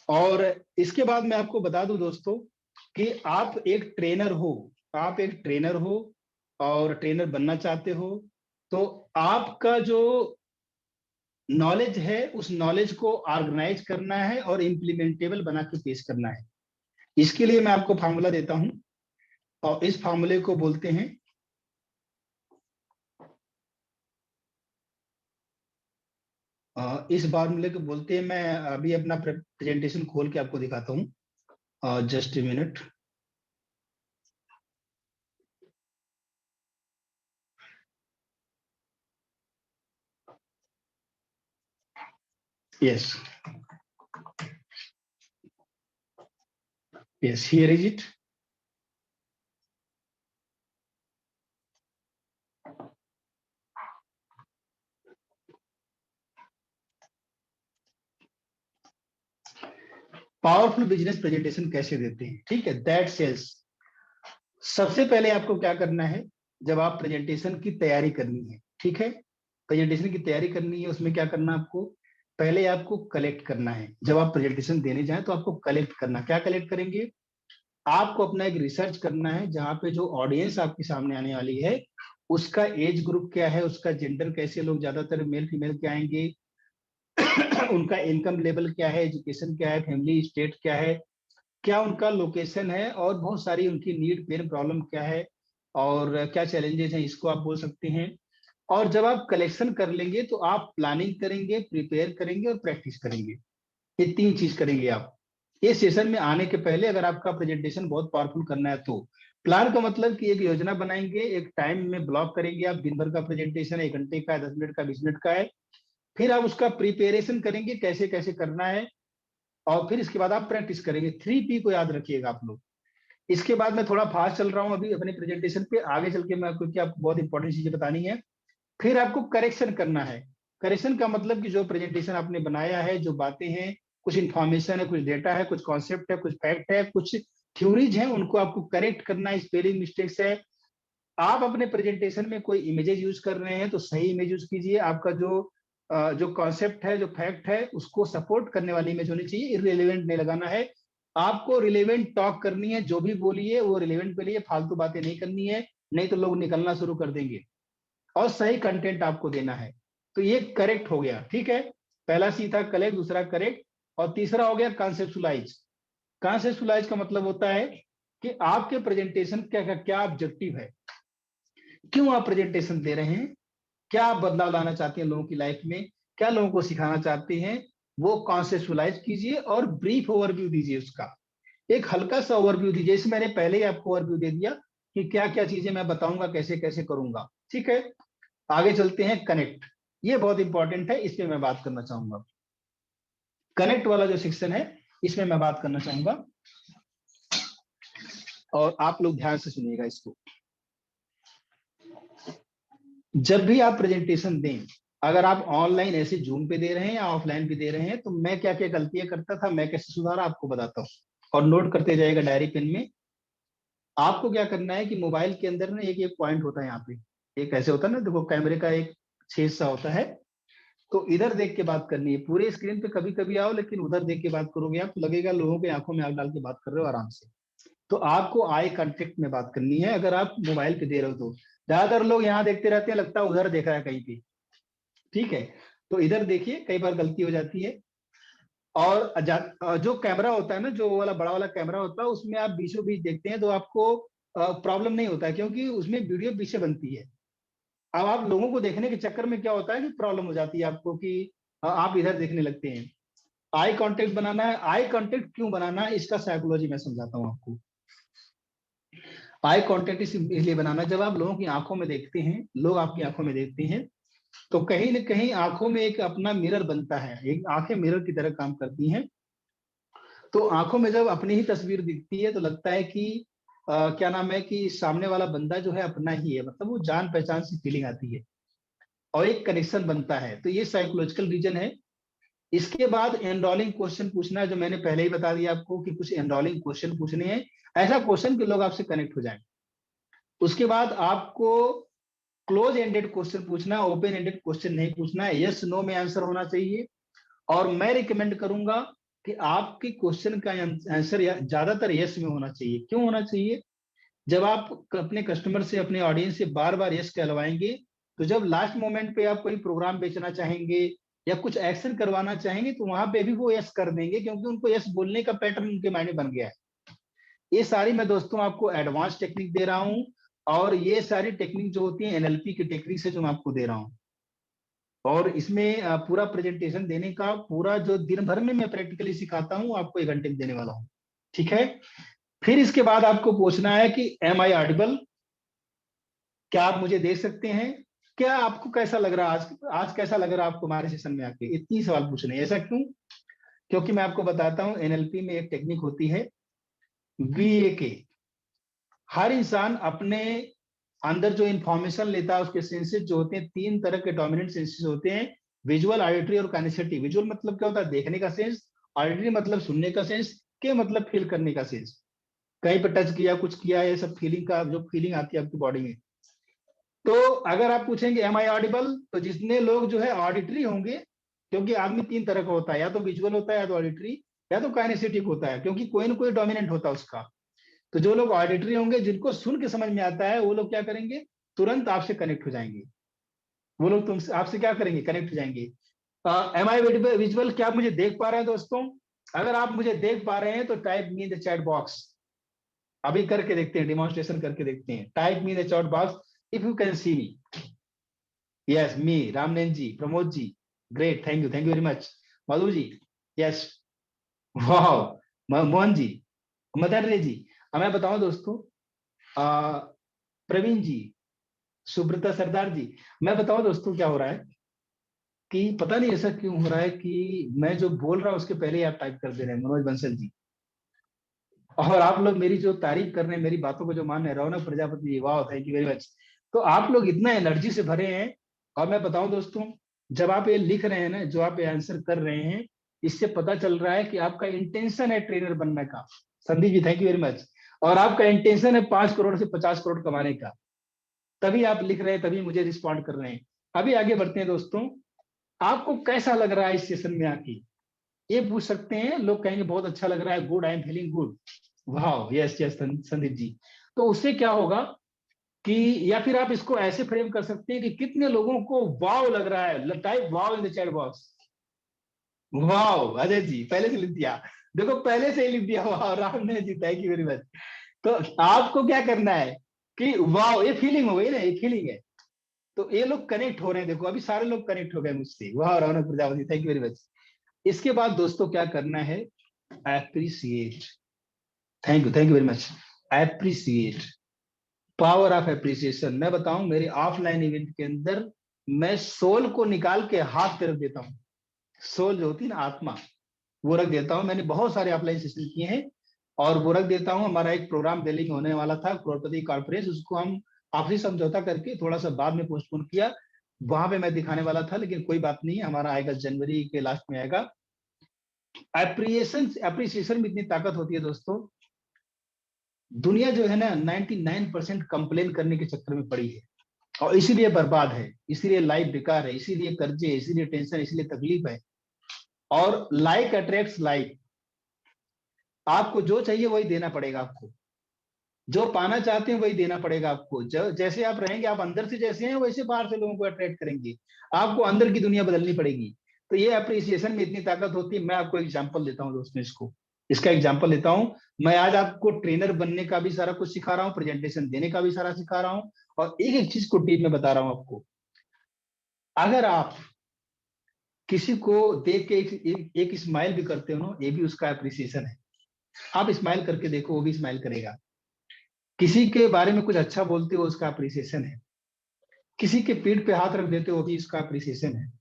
और इसके बाद मैं आपको बता दूं दोस्तों कि आप एक ट्रेनर हो, आप एक ट्रेनर हो और ट्रेनर बनना चाहते हो, तो आपका जो नॉलेज है उस नॉलेज को ऑर्गेनाइज करना है और इम्प्लीमेंटेबल बना के पेश करना है। इसके लिए मैं आपको फार्मूला देता हूं और इस फार्मूले को बोलते हैं इस फार्मूले को बोलते हैं, मैं अभी अपना प्रेजेंटेशन खोल के आपको दिखाता हूं, just a minute. Yes yes, here is it. Powerful business presentation कैसे देते हैं, ठीक है, दैट सेल्स। सबसे पहले आपको क्या करना है, जब आप प्रेजेंटेशन की तैयारी करनी है, ठीक है, प्रेजेंटेशन की तैयारी करनी है, उसमें क्या करना है आपको, पहले आपको कलेक्ट करना है। जब आप प्रेजेंटेशन देने जाएं तो आपको कलेक्ट करना, क्या कलेक्ट करेंगे, आपको अपना एक रिसर्च करना है जहां पे जो ऑडियंस आपके सामने आने वाली है उसका एज ग्रुप क्या है, उसका जेंडर कैसे, लोग ज्यादातर मेल फीमेल के आएंगे, उनका इनकम लेवल क्या है, एजुकेशन क्या है, फैमिली स्टेट क्या है, क्या उनका लोकेशन है, और बहुत सारी उनकी नीड पेन प्रॉब्लम क्या है और क्या चैलेंजेस हैं, इसको आप बोल सकते हैं। और जब आप कलेक्शन कर लेंगे तो आप प्लानिंग करेंगे, प्रिपेयर करेंगे और प्रैक्टिस करेंगे। ये तीन चीज करेंगे आप ये सेशन में आने के पहले। अगर आपका प्रेजेंटेशन बहुत पावरफुल करना है तो प्लान का मतलब कि एक योजना बनाएंगे, एक टाइम में ब्लॉक करेंगे, आप दिन भर का प्रेजेंटेशन 1 घंटे का है, 10 मिनट का, 20 मिनट का है, फिर आप उसका प्रिपेरेशन करेंगे कैसे कैसे करना है, और फिर इसके बाद आप प्रैक्टिस करेंगे। 3P को याद रखिएगा आप लोग। इसके बाद मैं थोड़ा फास्ट चल रहा हूं अभी अपने प्रेजेंटेशन पे, आगे चल के मैं आपको क्या बहुत इंपॉर्टेंट चीजें बतानी है। फिर आपको करेक्शन करना है। करेक्शन का मतलब कि जो प्रेजेंटेशन आपने बनाया है, जो बातें हैं, कुछ इंफॉर्मेशन है, कुछ डेटा है, कुछ कॉन्सेप्ट है, कुछ फैक्ट है, कुछ थ्योरीज हैं, उनको आपको करेक्ट करना है, स्पेलिंग मिस्टेक्स है। आप अपने प्रेजेंटेशन में कोई इमेजेस यूज कर रहे हैं तो सही इमेज यूज कीजिए। आपका जो कॉन्सेप्ट है, जो फैक्ट है, उसको सपोर्ट करने वाली इमेज होनी चाहिए, इररिलेवेंट नहीं लगाना है। आपको रिलेवेंट टॉक करनी है, जो भी बोलिए वो रिलेवेंट पे लिए, फालतू बातें नहीं करनी है, नहीं तो लोग निकलना शुरू कर देंगे। और सही कंटेंट आपको देना है। तो ये करेक्ट हो गया, ठीक है। पहला सी था कलेक्ट, दूसरा करेक्ट, और तीसरा हो गया कॉन्सेप्चुलाइज। कॉन्सेप्चुलाइज का मतलब होता है कि आपके प्रेजेंटेशन क्या क्या ऑब्जेक्टिव है, क्यों आप प्रेजेंटेशन दे रहे हैं, क्या आप बदलाव लाना चाहते हैं लोगों की लाइफ में, क्या लोगों को सिखाना चाहते हैं, वो कॉन्सेप्चुलाइज कीजिए और ब्रीफ ओवरव्यू दीजिए उसका। एक हल्का सा ओवरव्यू दीजिए। इसमें मैंने पहले ही आपको ओवरव्यू दे दिया कि क्या क्या चीजें मैं बताऊंगा, कैसे कैसे करूंगा, ठीक है। आगे चलते हैं, कनेक्ट। ये बहुत इंपॉर्टेंट है, इस पे मैं बात करना चाहूंगा। कनेक्ट वाला जो सेक्शन है इसमें मैं बात करना चाहूंगा, और आप लोग ध्यान से सुनिएगा इसको। जब भी आप प्रेजेंटेशन दें, अगर आप ऑनलाइन ऐसे जूम पे दे रहे हैं या ऑफलाइन भी दे रहे हैं, तो मैं क्या क्या गलतियां करता था, मैं कैसे सुधारा, आपको बताता हूँ, और नोट करते जाएगा डायरी पेन में। आपको क्या करना है कि मोबाइल के अंदर ना एक एक पॉइंट होता है, यहाँ पे एक ऐसे होता है ना, देखो कैमरे का एक छेद सा होता है, तो इधर देख के बात करनी है। पूरे स्क्रीन पे कभी कभी आओ, लेकिन उधर देख के बात करोगे आप तो लगेगा लोगों के आंखों में आंख डाल के बात कर रहे हो आराम से। तो आपको आई कांटेक्ट में बात करनी है अगर आप मोबाइल पे दे रहे हो तो। ज्यादातर लोग यहाँ देखते रहते हैं, लगता है उधर देख रहा है कहीं पे, ठीक है। तो इधर देखिए, कई बार गलती हो जाती है। और जो कैमरा होता है ना, जो वाला बड़ा वाला कैमरा होता है, उसमें आप बीचों बीच देखते हैं तो आपको प्रॉब्लम नहीं होता है, क्योंकि उसमें वीडियो पीछे बनती है। अब आप लोगों को देखने के चक्कर में क्या होता है कि प्रॉब्लम हो जाती है आपको कि आप इधर देखने लगते हैं। आई कांटेक्ट बनाना है। आई कांटेक्ट क्यों बनाना है, इसका साइकोलॉजी मैं समझाता हूँ आपको। आई कांटेक्ट इसलिए बनाना, जब आप लोगों की आंखों में देखते हैं, लोग आपकी आंखों में देखते हैं, तो कहीं ना कहीं आंखों में एक अपना मिरर बनता है, एक आंखें मिरर की तरह काम करती हैं। तो आंखों में जब अपनी ही तस्वीर दिखती है तो लगता है कि क्या नाम है कि सामने वाला बंदा जो है अपना ही है, मतलब वो जान पहचान सी फीलिंग आती है और एक कनेक्शन बनता है। तो ये साइकोलॉजिकल रीजन है। इसके बाद एनरोलिंग क्वेश्चन पूछना है, जो मैंने पहले ही बता दिया आपको कि कुछ एनरोलिंग क्वेश्चन पूछने हैं, ऐसा क्वेश्चन कि लोग आपसे कनेक्ट हो जाएं। उसके बाद आपको क्लोज एंडेड क्वेश्चन पूछना है, ओपन एंडेड क्वेश्चन नहीं पूछना है, यस नो में आंसर होना चाहिए। और मैं रिकमेंड करूंगा कि आपके क्वेश्चन का आंसर ज्यादातर यस में होना चाहिए। क्यों होना चाहिए? जब आप अपने कस्टमर से, अपने ऑडियंस से बार बार यस कहलवाएंगे, तो जब लास्ट मोमेंट पे आप कोई प्रोग्राम बेचना चाहेंगे या कुछ एक्शन करवाना चाहेंगे, तो वहां पे भी वो यस कर देंगे, क्योंकि उनको यस बोलने का पैटर्न उनके माइंड में बन गया है। ये सारी मैं दोस्तों आपको एडवांस टेक्निक दे रहा हूँ, और ये सारी टेक्निक जो होती है एनएलपी की टेक्निक से जो मैं आपको दे रहा हूँ। और इसमें पूरा प्रेजेंटेशन देने का पूरा जो दिन भर में मैं प्रैक्टिकली सिखाता हूँ, आपको 1 घंटे में देने वाला हूँ। ठीक है? फिर इसके बाद आपको पूछना है कि एम आई ऑडिबल, क्या आप मुझे देख सकते हैं? क्या आपको कैसा लग रहा है आज कैसा लग रहा है आपको हमारे सेशन में आके? इतनी सवाल पूछने हैं। ऐसा क्यों? क्योंकि मैं आपको बताता हूं, एनएलपी में एक टेक्निक होती है VAK। हर इंसान अपने अंदर जो इंफॉर्मेशन लेता है, उसके सेंसेस जो होते हैं, 3 तरह के डोमिनेंट सेंसेस होते हैं, विजुअल, ऑडिटरी और काइनेस्थेटिक। विजुअल मतलब क्या होता है? देखने का सेंस। ऑडिटरी मतलब सुनने का सेंस। के मतलब फील करने का सेंस। कहीं पर टच किया, कुछ किया, ये सब फीलिंग का जो फीलिंग आती है आपकी बॉडी में। तो अगर आप पूछेंगे एम आई ऑडिबल, तो जितने लोग जो है ऑडिटरी होंगे, क्योंकि आदमी 3 तरह का होता है, या तो विजुअल होता है, या तो ऑडिटरी, या तो काइनेस्थेटिक होता है, क्योंकि कोई ना कोई डोमिनेंट होता है उसका। तो जो लोग ऑडिटरी होंगे, जिनको सुन के समझ में आता है, वो लोग क्या करेंगे? तुरंत आपसे कनेक्ट हो जाएंगे। वो लोग तुमसे आपसे क्या करेंगे? कनेक्ट हो जाएंगे। एम आई विजुअल, क्या आप मुझे देख पा रहे हैं दोस्तों? अगर आप मुझे देख पा रहे हैं तो type me in the chat box. अभी करके देखते हैं, डिमॉन्स्ट्रेशन करके देखते हैं। Type me in the chat box if you can see me. Yes me, Ramnen ji, Pramod ji, great, thank you very much. Madhu ji, yes, वाह, मोहन जी, मदर रे जी। अब मैं बताऊं दोस्तों, प्रवीण जी, सुब्रता सरदार जी, मैं बताऊं दोस्तों क्या हो रहा है कि पता नहीं ऐसा क्यों हो रहा है कि मैं जो बोल रहा हूं उसके पहले ही आप टाइप कर दे रहे हैं, मनोज बंसल जी। और आप लोग मेरी जो तारीफ कर रहे हैं, मेरी बातों को जो मान रहे हैं, रौनक प्रजापति जी, वाह, थैंक यू वेरी मच। तो आप लोग इतना एनर्जी से भरे हैं। और मैं बताऊं दोस्तों, जब आप ये लिख रहे हैं ना, जो आप ये आंसर कर रहे हैं, इससे पता चल रहा है कि आपका इंटेंशन है ट्रेनर बनने का। Sandeep ji, thank you very much. और आपका इंटेंशन है 5 करोड़ से 50 करोड़ कमाने का। तभी आप लिख रहे हैं, तभी मुझे रिस्पॉन्ड कर रहे हैं। अभी आगे बढ़ते हैं दोस्तों। आपको कैसा लग रहा है इस सेशन में आके? ये पूछ सकते हैं लोग, कहेंगे बहुत अच्छा लग रहा है, good, I am feeling good. वाह, यस यस संदीप जी। तो उससे क्या होगा कि, या फिर आप इसको ऐसे फ्रेम कर सकते हैं कि कितने लोगों को वाव लग रहा है? Type wow in the chat box. Wow, Ajay ji पहले से लिख दिया। देखो, पहले से ही लिख दिया। वाह, रामने जी, थैंक यू वेरी मच। तो आपको क्या करना है कि वाव, ये फीलिंग हो गई ना, ये फीलिंग है। तो ये लोग कनेक्ट हो रहे हैं। देखो, अभी सारे लोग कनेक्ट हो गए मुझसे। वाह, Raunak Prajapati, thank you very much. इसके बाद दोस्तों क्या करना है? Appreciate. Thank you very much. Appreciate, power of appreciation. मैं बताऊं, मेरे ऑफलाइन इवेंट के अंदर मैं सोल को निकाल के हाथ पे रख देता हूँ। सोल जो होती है ना, आत्मा, वो रख देता हूँ। मैंने बहुत सारे ऑफलाइन सेशन किए हैं, और वो रख देता हूँ। हमारा एक प्रोग्राम दिल्ली में होने वाला था, करोड़पति कॉन्फ्रेंस, उसको हम आपसी समझौता करके थोड़ा सा बाद में पोस्टपोन किया। वहां पे मैं दिखाने वाला था, लेकिन कोई बात नहीं, हमारा आएगा जनवरी के लास्ट में आएगा। एप्रिसिएशन में इतनी ताकत होती है दोस्तों। दुनिया जो है ना, 99% कंप्लेन करने के चक्कर में पड़ी है, और इसीलिए बर्बाद है, इसीलिए लाइफ बेकार है, इसीलिए कर्जे, इसीलिए टेंशन, इसीलिए तकलीफ है। और लाइक अट्रैक्ट्स लाइक। आपको जो चाहिए वही देना पड़ेगा आपको। जो पाना चाहते हैं वही देना पड़ेगा आपको। जैसे आप रहेंगे, आप अंदर से जैसे हैं, वैसे बाहर से लोगों को अट्रैक्ट करेंगे। आपको अंदर की दुनिया बदलनी पड़ेगी। तो ये अप्रिसिएशन में इतनी ताकत होती है। मैं आपको एग्जाम्पल देता हूँ दोस्तों, इसका एग्जाम्पल देता हूँ। मैं आज आपको ट्रेनर बनने का भी सारा कुछ सिखा रहा हूँ, प्रेजेंटेशन देने का भी सारा सिखा रहा हूँ, और एक एक चीज को डीप में बता रहा हूँ आपको। अगर आप किसी को देख के एक स्माइल भी करते हो ना, ये भी उसका अप्रिसिएशन है। आप स्माइल करके देखो, वो भी स्माइल करेगा। किसी के बारे में कुछ अच्छा बोलते हो, उसका अप्रिसिएशन है। किसी के पीठ पे हाथ रख देते हो, भी इसका अप्रिसिएशन है।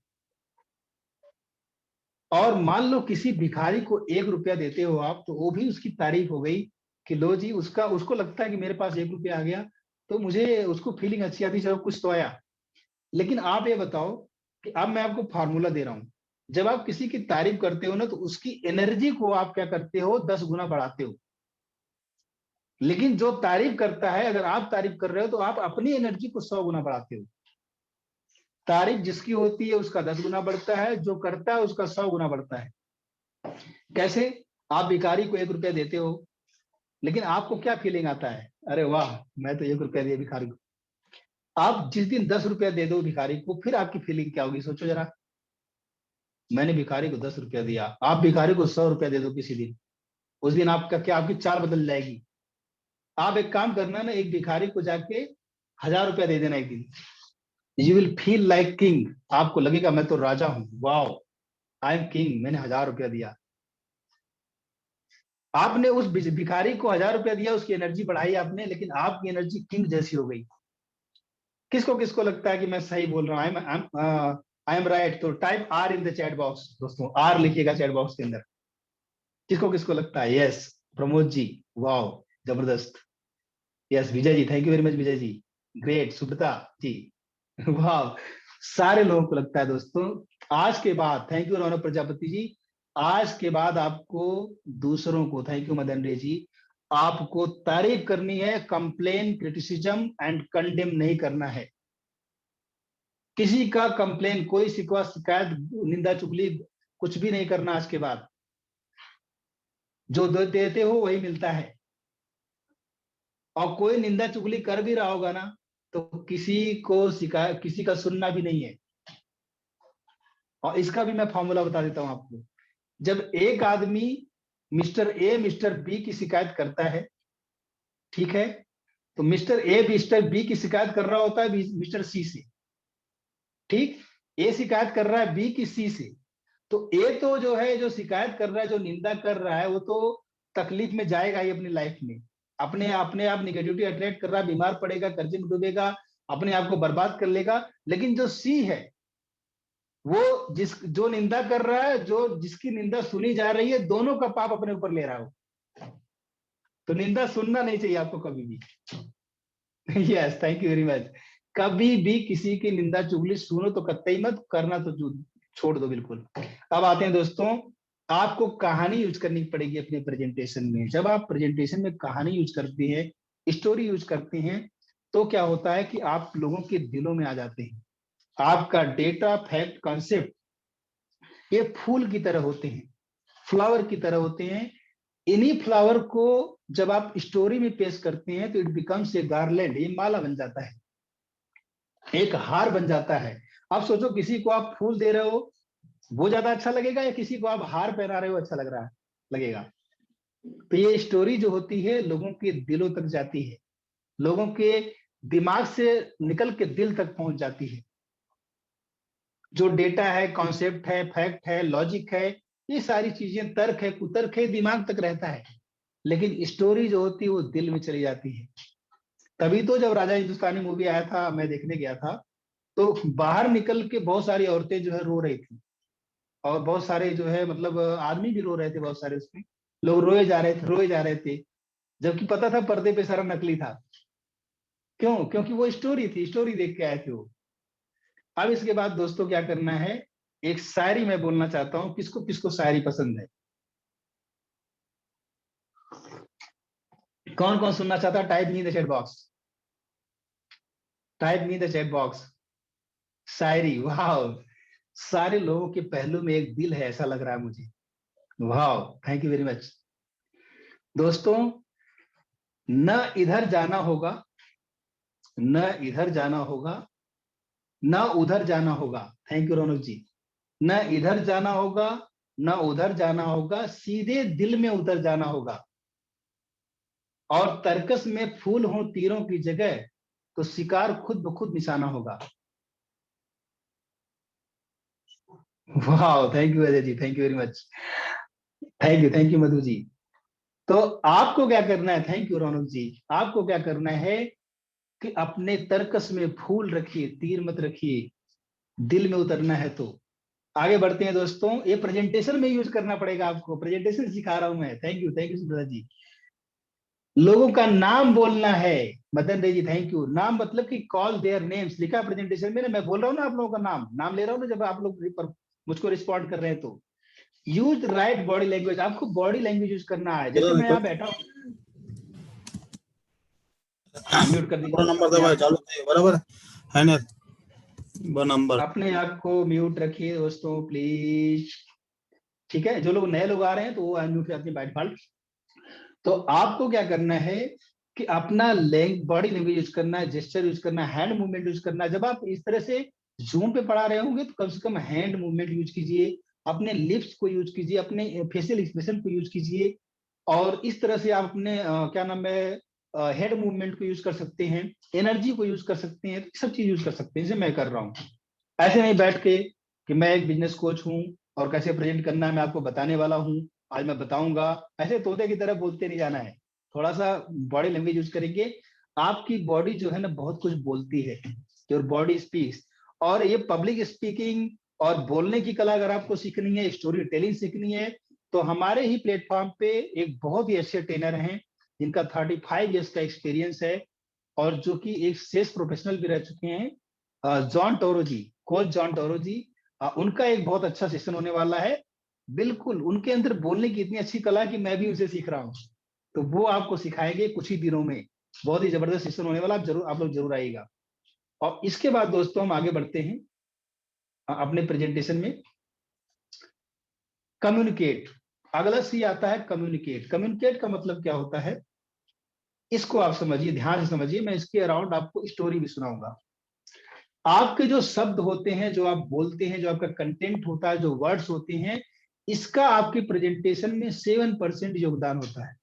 और मान लो किसी भिखारी को 1 रुपया देते हो आप, तो वो भी उसकी तारीफ हो गई कि लो जी, उसको लगता है कि मेरे पास 1 रुपया आ गया, तो मुझे उसको फीलिंग अच्छी आती, चलो कुछ तो आया। लेकिन आप ये बताओ कि अब मैं आपको फार्मूला दे रहा हूं। जब आप किसी की तारीफ करते हो ना, तो उसकी एनर्जी को आप क्या करते हो? 10 गुना बढ़ाते हो। लेकिन जो तारीफ करता है, अगर आप तारीफ कर रहे हो, तो आप अपनी एनर्जी को 100 गुना बढ़ाते हो। तारीफ जिसकी होती है उसका 10 गुना बढ़ता है, जो करता है उसका 100 गुना बढ़ता है। कैसे? आप भिखारी को 1 रुपया देते हो, लेकिन आपको क्या फीलिंग आता है? अरे वाह, मैं तो 1 रुपया दिया भिखारी को। आप जिस दिन 10 रुपया दे दो भिखारी को, फिर आपकी फीलिंग क्या होगी? सोचो जरा। मैंने भिखारी को 10 रुपया दिया, आप भिखारी को 100 रुपया दे दो किसी दिन, उस दिन आपका क्या, आपकी चाल बदल जाएगी। आप एक काम करना ना, एक भिखारी को जाके 1000 रुपया दे देना एक दिन। You will feel like king. आपको लगेगा मैं तो राजा हूं, वाओ आई एम किंग, मैंने 1000 रुपया दिया। आपने उस भिखारी को 1000 रुपया दिया, उसकी एनर्जी बढ़ाई आपने, लेकिन आपकी एनर्जी किंग जैसी हो गई। किसको किसको लगता है कि मैं सही बोल रहा हूँ? I am right. तो type R in the chat box दोस्तों, आर लिखिएगा चैट बॉक्स के अंदर। किसको किसको लगता है? यस प्रमोद जी, वाओ जबरदस्त। Yes Vijay ji, thank you very much Vijay ji, great. Subrata ji, वाह। सारे लोगों को लगता है दोस्तों। आज के बाद, थैंक यू रौनक प्रजापति जी, आज के बाद आपको दूसरों को, थैंक यू मदन रे जी, आपको तारीफ करनी है, कंप्लेन क्रिटिसिज्म एंड कंडेम नहीं करना है। किसी का कंप्लेन, कोई शिकवा शिकायत निंदा चुगली कुछ भी नहीं करना। आज के बाद जो देते हो वही मिलता है। और कोई निंदा चुगली कर भी रहा होगा ना, तो किसी को शिकायत, किसी का सुनना भी नहीं है। और इसका भी मैं फॉर्मूला बता देता हूं आपको। जब एक आदमी मिस्टर ए मिस्टर बी की शिकायत करता है, ठीक है, तो मिस्टर ए मिस्टर बी की शिकायत कर रहा होता है मिस्टर सी से। ठीक, ए शिकायत कर रहा है बी की सी से। तो ए तो जो है, जो शिकायत कर रहा है, जो निंदा कर रहा है, वो तो तकलीफ में जाएगा ही अपनी लाइफ में। अपने अपने आप निगेटिविटी अट्रैक्ट कर रहा है, बीमार पड़ेगा, कर्जे में डूबेगा, अपने आप को बर्बाद कर लेगा। लेकिन जो सी है, वो जो निंदा कर रहा है, जो जिसकी निंदा सुनी जा रही है, दोनों का पाप अपने ऊपर ले रहा हो। तो निंदा सुनना नहीं चाहिए आपको कभी भी। Yes, thank you very much. कभी भी किसी की निंदा चुगली सुनो तो कतई मत करना, तो छोड़ दो बिल्कुल। अब आते हैं दोस्तों, आपको कहानी यूज करनी पड़ेगी अपने प्रेजेंटेशन में। जब आप प्रेजेंटेशन में कहानी यूज करते हैं, स्टोरी यूज करते हैं, तो क्या होता है कि आप लोगों के दिलों में आ जाते हैं। आपका डेटा, फैक्ट, कॉन्सेप्ट ये फूल की तरह होते हैं, फ्लावर की तरह होते हैं। इन्हीं फ्लावर को जब आप स्टोरी में पेश करते हैं तो इट बिकम्स ए गार्लैंड, ये माला बन जाता है, एक हार बन जाता है। आप सोचो, किसी को आप फूल दे रहे हो वो ज्यादा अच्छा लगेगा, या किसी को आप हार पहना रहे हो अच्छा लग रहा है लगेगा? तो ये स्टोरी जो होती है लोगों के दिलों तक जाती है, लोगों के दिमाग से निकल के दिल तक पहुंच जाती है। जो डेटा है, कॉन्सेप्ट है, फैक्ट है, लॉजिक है, ये सारी चीजें, तर्क है, कुतर्क है, दिमाग तक रहता है। लेकिन स्टोरी जो होती है वो दिल में चली जाती है। तभी तो जब राजा हिंदुस्तानी मूवी आया था, मैं देखने गया था, तो बाहर निकल के बहुत सारी औरतें जो है रो रही थी, और बहुत सारे जो है मतलब आदमी भी रो रहे थे, बहुत सारे उसमें लोग रोए जा रहे थे, रोए जा रहे थे, जबकि पता था पर्दे पे सारा नकली था। क्यों? क्योंकि वो स्टोरी थी, स्टोरी देख के आए थे वो। अब इसके बाद दोस्तों क्या करना है, एक शायरी मैं बोलना चाहता हूँ। किसको किसको शायरी पसंद है? कौन कौन सुनना चाहता है? Type me the chat box, type me the chat box. शायरी, वाह। सारे लोगों के पहलू में एक दिल है, ऐसा लग रहा है मुझे। वाह, थैंक यू वेरी मच दोस्तों। न इधर जाना होगा, न इधर जाना होगा, न उधर जाना होगा। थैंक यू रौनक जी। न इधर जाना होगा, न उधर जाना होगा, सीधे दिल में उतर जाना होगा। और तर्कस में फूल हो तीरों की जगह, तो शिकार खुद ब खुद निशाना होगा। वाह, thank you Ajay ji, thank you very much. Thank you Madhu ji. तो आपको क्या करना है? Thank you Raunak ji. आपको क्या करना है कि अपने तर्कस में फूल रखिए, तीर मत रखिए, दिल में उतरना है। तो आगे बढ़ते हैं दोस्तों। ये प्रेजेंटेशन में यूज करना पड़ेगा आपको, प्रेजेंटेशन सिखा रहा हूं मैं। थैंक यू सुब्रता जी। लोगों का नाम बोलना है। मदन रे जी, थैंक यू। नाम मतलब कि कॉल देयर नेम्स, लिखा प्रेजेंटेशन में ना, मैं बोल रहा हूँ ना आप लोगों का नाम ले रहा हूँ ना, जब आप लोग मुझको रिस्पॉन्ड कर रहे हैं तो यूज राइट बॉडी लैंग्वेज। आपको बॉडी लैंग्वेज यूज करना है। जैसे मैं यहाँ बैठा हूँ, म्यूट कर दीजिए नंबर अपने दबाए आप। चालू थे बराबर है ना? नंबर। अपने आप को म्यूट रखिए दोस्तों प्लीज। ठीक है, जो लोग नए लोग आ रहे हैं तो वो अनम्यूट अपनी बाय डिफॉल्ट। तो आपको क्या करना है कि अपना बॉडी लैंग्वेज यूज करना है, जेस्चर यूज करना है, हैंड मूवमेंट यूज करना है। जब आप इस तरह से जूम पे पढ़ा रहे होंगे तो कम से कम हैंड मूवमेंट यूज कीजिए, अपने लिप्स को यूज कीजिए, अपने फेशियल एक्सप्रेशन को यूज कीजिए। और इस तरह से आप अपने क्या नाम है हेड मूवमेंट को यूज कर सकते हैं, एनर्जी को यूज कर सकते हैं, सब चीज यूज कर सकते हैं, जैसे मैं कर रहा हूँ। ऐसे नहीं बैठ के कि मैं एक बिजनेस कोच हूँ और कैसे प्रेजेंट करना है मैं आपको बताने वाला हूँ, आज मैं बताऊंगा। ऐसे तोते की तरह बोलते नहीं जाना है, थोड़ा सा बॉडी लैंग्वेज यूज करेंगे। आपकी बॉडी जो है ना बहुत कुछ बोलती है, योर बॉडी स्पीक्स। और ये पब्लिक स्पीकिंग और बोलने की कला अगर आपको सीखनी है, स्टोरी टेलिंग सीखनी है, तो हमारे ही प्लेटफॉर्म पे एक बहुत ही अच्छे ट्रेनर हैं जिनका 35 ईयर्स का एक्सपीरियंस है और जो कि एक सेल्स प्रोफेशनल भी रह चुके हैं, जॉन टोरो जी, कोच जॉन टोरो जी। उनका एक बहुत अच्छा सेशन होने वाला है। बिल्कुल उनके अंदर बोलने की इतनी अच्छी कला है कि मैं भी उसे सीख रहा हूँ, तो वो आपको सिखाएंगे कुछ ही दिनों में। बहुत ही जबरदस्त सेशन होने वाला, आप लोग जरूर आइएगा। और इसके बाद दोस्तों हम आगे बढ़ते हैं अपने प्रेजेंटेशन में। कम्युनिकेट, अगला सी आता है कम्युनिकेट। कम्युनिकेट का मतलब क्या होता है, इसको आप समझिए, ध्यान से समझिए, मैं इसके अराउंड आपको स्टोरी भी सुनाऊंगा। आपके जो शब्द होते हैं, जो आप बोलते हैं, जो आपका कंटेंट होता है, जो वर्ड्स होते हैं, इसका आपकी प्रेजेंटेशन में 7% योगदान होता है।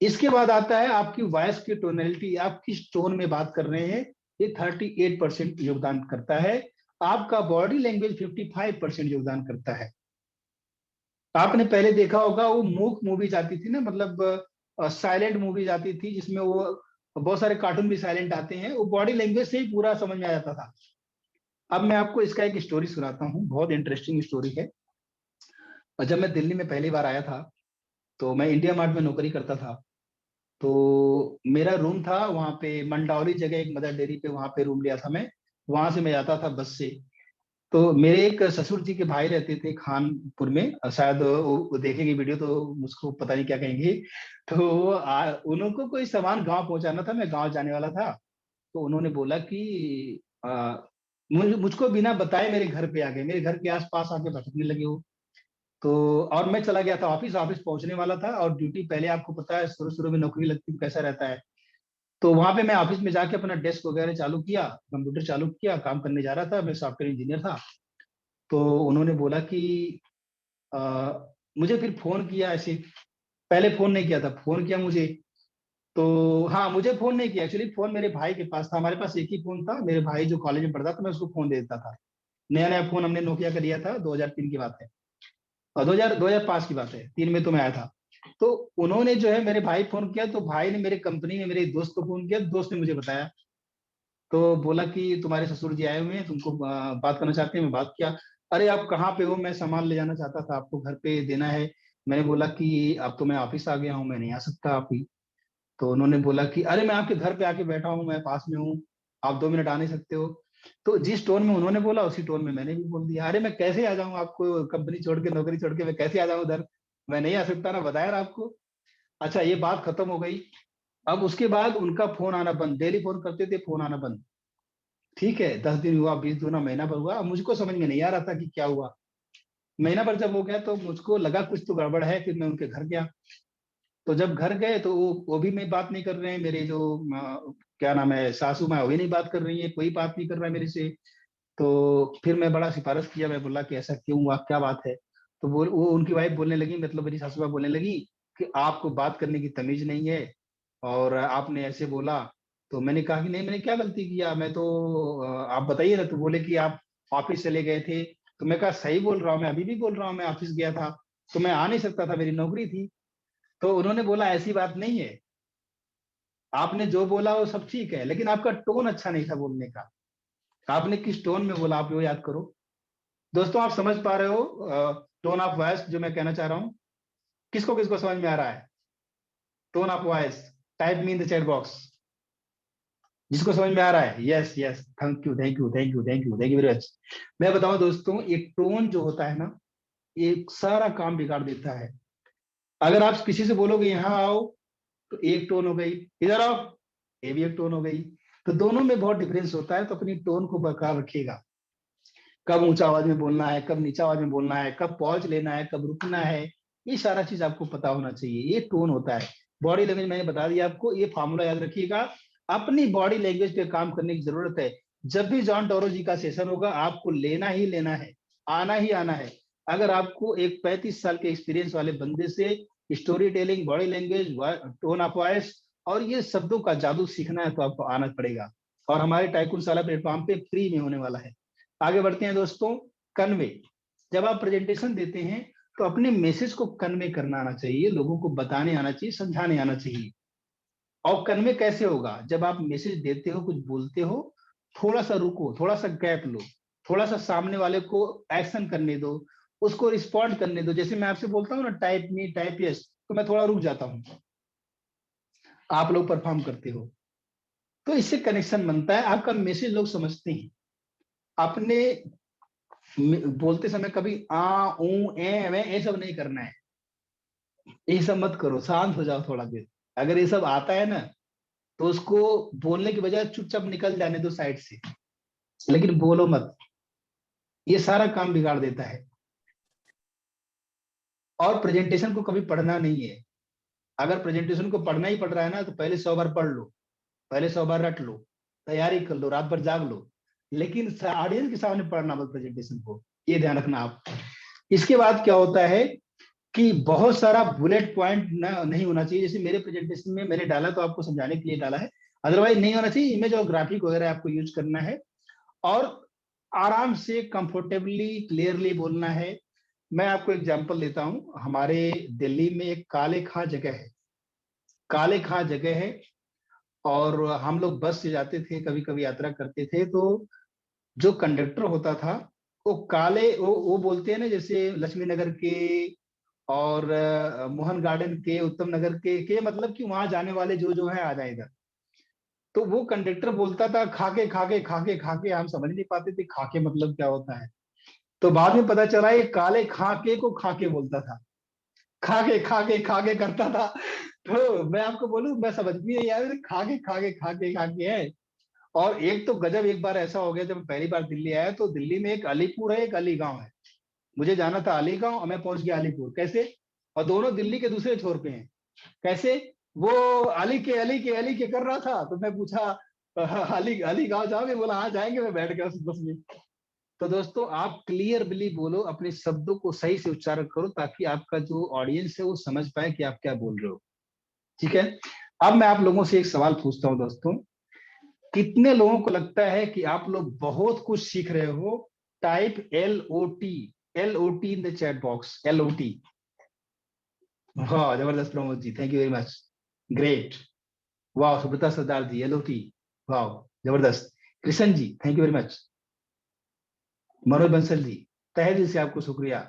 इसके बाद आता है आपकी वॉइस की टोनलिटी, आप किस टोन में बात कर रहे हैं, ये 38% योगदान करता है। आपका बॉडी लैंग्वेज 55% योगदान करता है। आपने पहले देखा होगा वो मूक मूवीज आती थी ना, मतलब साइलेंट मूवीज आती थी जिसमें वो बहुत सारे कार्टून भी साइलेंट आते हैं, वो बॉडी लैंग्वेज से ही पूरा समझ में आ जाता था। अब मैं आपको इसका एक स्टोरी सुनाता हूँ, बहुत इंटरेस्टिंग स्टोरी है। और जब मैं दिल्ली में पहली बार आया था तो मैं इंडिया मार्ट में नौकरी करता था। तो मेरा रूम था वहाँ पे मंडावली जगह, एक मदर डेयरी पे, वहाँ पे रूम लिया था मैं। वहां से मैं जाता था बस से। तो मेरे एक ससुर जी के भाई रहते थे खानपुर में, शायद वो देखेंगे वीडियो तो मुझको पता नहीं क्या कहेंगे। तो उनको कोई सामान गांव पहुंचाना था, मैं गांव जाने वाला था। तो उन्होंने बोला कि मुझको बिना बताए मेरे घर पे आ गए, मेरे घर के आसपास आके भटकने लगे हो। तो और मैं चला गया था ऑफिस, ऑफिस पहुंचने वाला था, और ड्यूटी पहले आपको पता है शुरू शुरू में नौकरी लगती है कैसा रहता है। तो वहां पे मैं ऑफिस में जाके अपना डेस्क वगैरह चालू किया, कंप्यूटर चालू किया, काम करने जा रहा था, मैं सॉफ्टवेयर इंजीनियर था। तो उन्होंने बोला कि आ, मुझे फिर फोन किया ऐसे, पहले फोन नहीं किया था, फोन किया मुझे। तो हाँ, मुझे फोन नहीं किया एक्चुअली, फोन मेरे भाई के पास था, हमारे पास एक ही फोन था, मेरे भाई जो कॉलेज में पढ़ता था मैं उसको फोन दे देता था। नया नया फोन हमने नोकिया का लिया था, 2003 की बात है, और 2005 की बात है, 3 में तो मैं आया था। तो उन्होंने जो है मेरे भाई फोन किया, तो भाई ने मेरे कंपनी में मेरे एक दोस्त को फोन किया, दोस्त ने मुझे बताया। तो बोला कि तुम्हारे ससुर जी आए हुए हैं, तुमको बात करना चाहते हैं। मैं बात किया, अरे आप कहाँ पे हो, मैं सामान ले जाना चाहता था, आपको घर पे देना है। मैंने बोला कि अब तो मैं ऑफिस आ गया हूँ, मैं नहीं आ सकता आप ही। तो उन्होंने बोला कि अरे मैं आपके घर पे आके बैठा हूँ, मैं पास में हूँ, आप 2 मिनट आ नहीं सकते हो। तो जिस टोन में उन्होंने बोला उसी टोन में मैंने भी बोल दिया, अरे मैं कैसे आ जाऊँ, आपको कंपनी छोड़ के, नौकरी छोड़ के मैं कैसे आ जाऊँ उधर, मैं नहीं आ सकता ना, बताया ना आपको। अच्छा, ये बात खत्म हो गई। अब उसके बाद उनका फोन आना बंद, डेली फोन करते थे, फोन आना बंद। ठीक है, 10 दिन हुआ, 20 दिन हुआ, महीना भर हुआ, अब मुझको समझ में नहीं आ रहा था कि क्या हुआ। महीना भर जब हो गया तो मुझको लगा कुछ तो गड़बड़ है, फिर मैं उनके घर गया। तो जब घर गए तो वो भी मैं बात नहीं कर रहे हैं, मेरे जो क्या नाम है सासू माँ, वो भी नहीं बात कर रही है, कोई बात नहीं कर रहा है मेरे से। तो फिर मैं बड़ा सिफारिश किया, मैं बोला कि ऐसा क्यों हुआ, क्या बात है। तो वो उनकी वाइफ बोलने लगी, मतलब मेरी सासू माँ बोलने लगी कि आपको बात करने की तमीज नहीं है और आपने ऐसे बोला। तो मैंने कहा कि नहीं, मैंने क्या गलती किया, मैं तो आप बताइए ना। तो बोले कि आप ऑफिस चले गए थे। तो मैं कहा सही बोल रहा हूँ, मैं अभी भी बोल रहा हूँ, मैं ऑफिस गया था, तो मैं आ नहीं सकता था, मेरी नौकरी थी। तो उन्होंने बोला ऐसी बात नहीं है, आपने जो बोला वो सब ठीक है, लेकिन आपका टोन अच्छा नहीं था बोलने का, आपने किस टोन में बोला आप वो याद करो। दोस्तों आप समझ पा रहे हो टोन ऑफ वॉइस जो मैं कहना चाह रहा हूँ, किसको किसको समझ में आ रहा है? Tone of voice, type me in the chat box, जिसको समझ में आ रहा है, yes yes, thank you thank you thank you thank you thank you very much. मैं बताऊं दोस्तों, एक टोन जो होता है ना, ये सारा काम बिगाड़ देता है। अगर आप किसी से बोलोगे यहाँ आओ, तो एक टोन हो गई, इधर आओ, ये भी एक टोन हो गई। तो दोनों में बहुत डिफरेंस होता है, तो अपनी टोन को बरकरार रखिएगा। कब ऊंचा आवाज में बोलना है, कब नीचा आवाज में बोलना है, कब पॉज लेना है, कब रुकना है, ये सारा चीज आपको पता होना चाहिए। ये टोन होता है। बॉडी लैंग्वेज मैंने बता दिया आपको, ये फार्मूला याद रखिएगा। अपनी बॉडी लैंग्वेज पे काम करने की जरूरत है। जब भी जॉन टोरो जी का सेशन होगा, आपको लेना ही लेना है, आना ही आना है। अगर आपको एक 35 साल के एक्सपीरियंस वाले बंदे से story telling, body language, tone of voice और ये शब्दों का जादू सीखना है, तो आपको आना पड़ेगा। और हमारे टाइकून साला प्लेटफॉर्म पे फ्री में होने वाला है। आगे बढ़ते हैं दोस्तों। कन्वे, जब आप प्रेजेंटेशन देते हैं तो अपने मैसेज को कन्वे करना आना चाहिए, लोगों को बताने आना चाहिए, समझाने आना चाहिए। और कन्वे कैसे होगा? जब आप मैसेज देते हो, कुछ बोलते हो, थोड़ा सा रुको, थोड़ा सा गैप लो, थोड़ा सा सामने वाले को एक्शन करने दो, उसको रिस्पॉन्ड करने दो। जैसे मैं आपसे बोलता हूँ ना, टाइप मी, टाइप यस, तो मैं थोड़ा रुक जाता हूँ, आप लोग परफॉर्म करते हो, तो इससे कनेक्शन बनता है, आपका मैसेज लोग समझते हैं। अपने बोलते समय कभी आ ऊ ए वे ये सब नहीं करना है, ये सब मत करो, शांत हो जाओ थोड़ा देर। अगर ये सब आता है ना, तो उसको बोलने की बजाय चुपचाप निकल जाने दो साइड से, लेकिन बोलो मत, ये सारा काम बिगाड़ देता है। और प्रेजेंटेशन को कभी पढ़ना नहीं है। अगर प्रेजेंटेशन को पढ़ना ही पड़ रहा है ना, तो पहले 100 बार पढ़ लो, पहले 100 बार रट लो, तैयारी कर लो, रात भर जाग लो, लेकिन ऑडियंस के सामने पढ़ना मत प्रेजेंटेशन को, ये ध्यान रखना आप। इसके बाद क्या होता है कि बहुत सारा बुलेट पॉइंट नहीं होना चाहिए। जैसे मेरे प्रेजेंटेशन में मैंने डाला तो आपको समझाने के लिए डाला है, अदरवाइज नहीं होना चाहिए। इमेज और ग्राफिक वगैरह आपको यूज करना है, और आराम से कंफर्टेबली क्लियरली बोलना है। मैं आपको एग्जांपल देता हूं। हमारे दिल्ली में एक काले खां जगह है, काले खां जगह है, और हम लोग बस से जाते थे, कभी कभी यात्रा करते थे, तो जो कंडक्टर होता था, वो काले, वो बोलते हैं ना, जैसे लक्ष्मी नगर के और मोहन गार्डन के, उत्तम नगर के मतलब कि वहां जाने वाले जो जो है आ जाए इधर। तो वो कंडक्टर बोलता था खाके खाके खाके खाके, हम समझ नहीं पाते थे खाके मतलब क्या होता है। तो बाद में पता चला ये काले खाके को खाके बोलता था, खाके खाके खाके करता था। तो मैं आपको बोलूं, मैं समझ भी नहीं आया, खाके खाके खाके खाके है। और एक तो गजब, एक बार ऐसा हो गया, जब मैं पहली बार दिल्ली आया, तो दिल्ली में एक अलीपुर है, एक अलीगांव है। मुझे जाना था अलीगांव, और मैं पहुंच गया अलीपुर। कैसे? और दोनों दिल्ली के दूसरे छोर पे हैं। कैसे? वो अली के कर रहा था, तो मैं पूछा अली अली गांव जाओगे? बोला हाँ जाएंगे। मैं बैठ गया उस बस में। तो दोस्तों, आप क्लियरली बोलो, अपने शब्दों को सही से उच्चारण करो, ताकि आपका जो ऑडियंस है वो समझ पाए कि आप क्या बोल रहे हो। ठीक है। अब मैं आप लोगों से एक सवाल पूछता हूँ दोस्तों, कितने लोगों को लगता है कि आप लोग बहुत कुछ सीख रहे हो? Type LOT, LOT in the chat box, LOT। वाह, जबरदस्त Pramod ji, thank you very much, great. वाह, सुब्रता सरदार जी, LOT, वाह, जबरदस्त। Krishna ji, thank you very much. Manoj Bansal ji, तहे दिल से आपको शुक्रिया।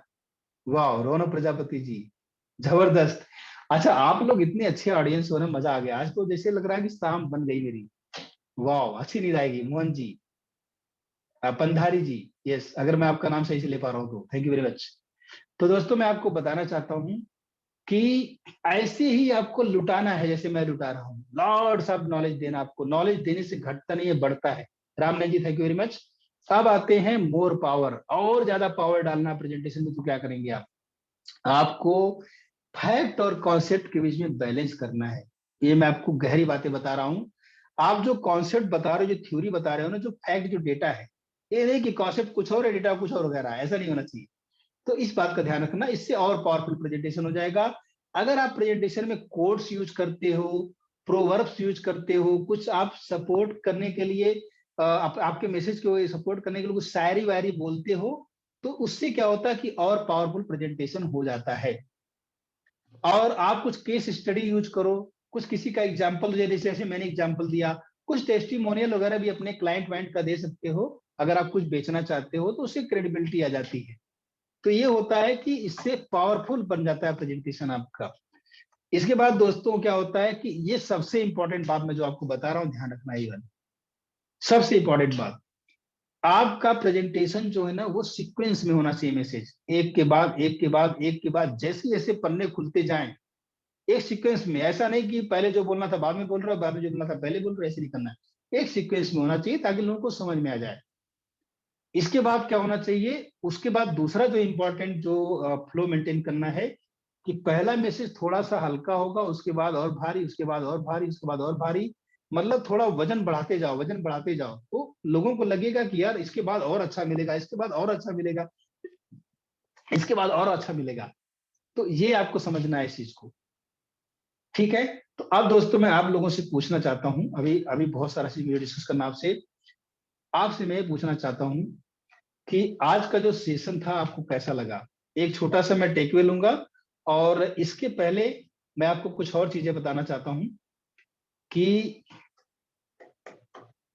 वाह, रौनक प्रजापति जी, जबरदस्त। अच्छा, आप लोग इतने अच्छे ऑडियंस हो ना, मजा आ गया। आज तो जैसे लग रहा है कि शाम बन गई मेरी। वाह, अच्छी नींद आएगी। मोहन जी, पंधारी जी, यस, अगर मैं आपका नाम सही से ले पा रहा हूँ तो थैंक यू वेरी मच। तो दोस्तों, मैं आपको बताना चाहता हूँ कि ऐसे ही आपको लुटाना है, जैसे मैं लुटा रहा हूँ। लॉर्ड्स ऑफ नॉलेज देना आपको, नॉलेज देने से घटता नहीं है, बढ़ता है। Ramnath ji, thank you very much. अब आते हैं मोर पावर, और ज्यादा पावर डालना प्रेजेंटेशन में, तो क्या करेंगे आप? आपको फैक्ट और कॉन्सेप्ट के बीच में बैलेंस करना है। ये मैं आपको गहरी बातें बता रहा हूँ। आप जो कॉन्सेप्ट बता रहे हो, जो थ्योरी बता रहे हो ना, जो फैक्ट, जो डेटा है, ये नहीं कि कॉन्सेप्ट कुछ और है, डेटा कुछ और वगैरह, ऐसा नहीं होना चाहिए। तो इस बात का ध्यान रखना, इससे और पावरफुल प्रेजेंटेशन हो जाएगा। अगर आप प्रेजेंटेशन में कोट्स यूज करते हो, प्रोवर्ब्स यूज करते हो, कुछ आप सपोर्ट करने के लिए, आपके मैसेज को सपोर्ट करने के लिए कुछ शायरी वायरी बोलते हो, तो उससे क्या होता है कि और पावरफुल प्रेजेंटेशन हो जाता है। और आप कुछ केस स्टडी यूज करो, कुछ किसी का एग्जाम्पल, जैसे मैंने एग्जाम्पल दिया, कुछ टेस्टिमोनियल वगैरह भी अपने क्लाइंट वाइंट का दे सकते हो। अगर आप कुछ बेचना चाहते हो, तो उससे क्रेडिबिलिटी आ जाती है। तो ये होता है कि इससे पावरफुल बन जाता है प्रेजेंटेशन आपका। इसके बाद दोस्तों क्या होता है कि ये सबसे इंपॉर्टेंट बात मैं जो आपको बता रहा हूं, ध्यान रखना ये वाली सबसे इंपॉर्टेंट बात। आपका प्रेजेंटेशन जो है ना, वो सीक्वेंस में होना चाहिए। मैसेज एक के बाद एक के बाद एक के बाद, जैसे जैसे पन्ने खुलते जाएं, एक सीक्वेंस में। ऐसा नहीं कि पहले जो बोलना था बाद में बोल रहा, बाद में जो बोलना था पहले बोल रहा, ऐसे नहीं करना है। एक सीक्वेंस में होना चाहिए ताकि लोगों को समझ में आ जाए। इसके बाद क्या होना चाहिए, उसके बाद दूसरा जो इंपॉर्टेंट जो फ्लो मेंटेन करना है कि पहला मैसेज थोड़ा सा हल्का होगा, उसके बाद और भारी, उसके बाद और भारी, उसके बाद और भारी, मतलब थोड़ा वजन बढ़ाते जाओ, वजन बढ़ाते जाओ, तो लोगों को लगेगा कि यार इसके बाद और अच्छा मिलेगा, इसके बाद और अच्छा मिलेगा, इसके बाद और अच्छा मिलेगा। तो ये आपको समझना है इस चीज को, ठीक है। तो अब दोस्तों मैं आप लोगों से पूछना चाहता हूं, अभी अभी बहुत सारा चीज डिस्कस करना आपसे मैं पूछना चाहता हूं कि आज का जो सेशन था आपको कैसा लगा। एक छोटा सा मैं टेकअवे लूंगा, और इसके पहले मैं आपको कुछ और चीजें बताना चाहता हूं कि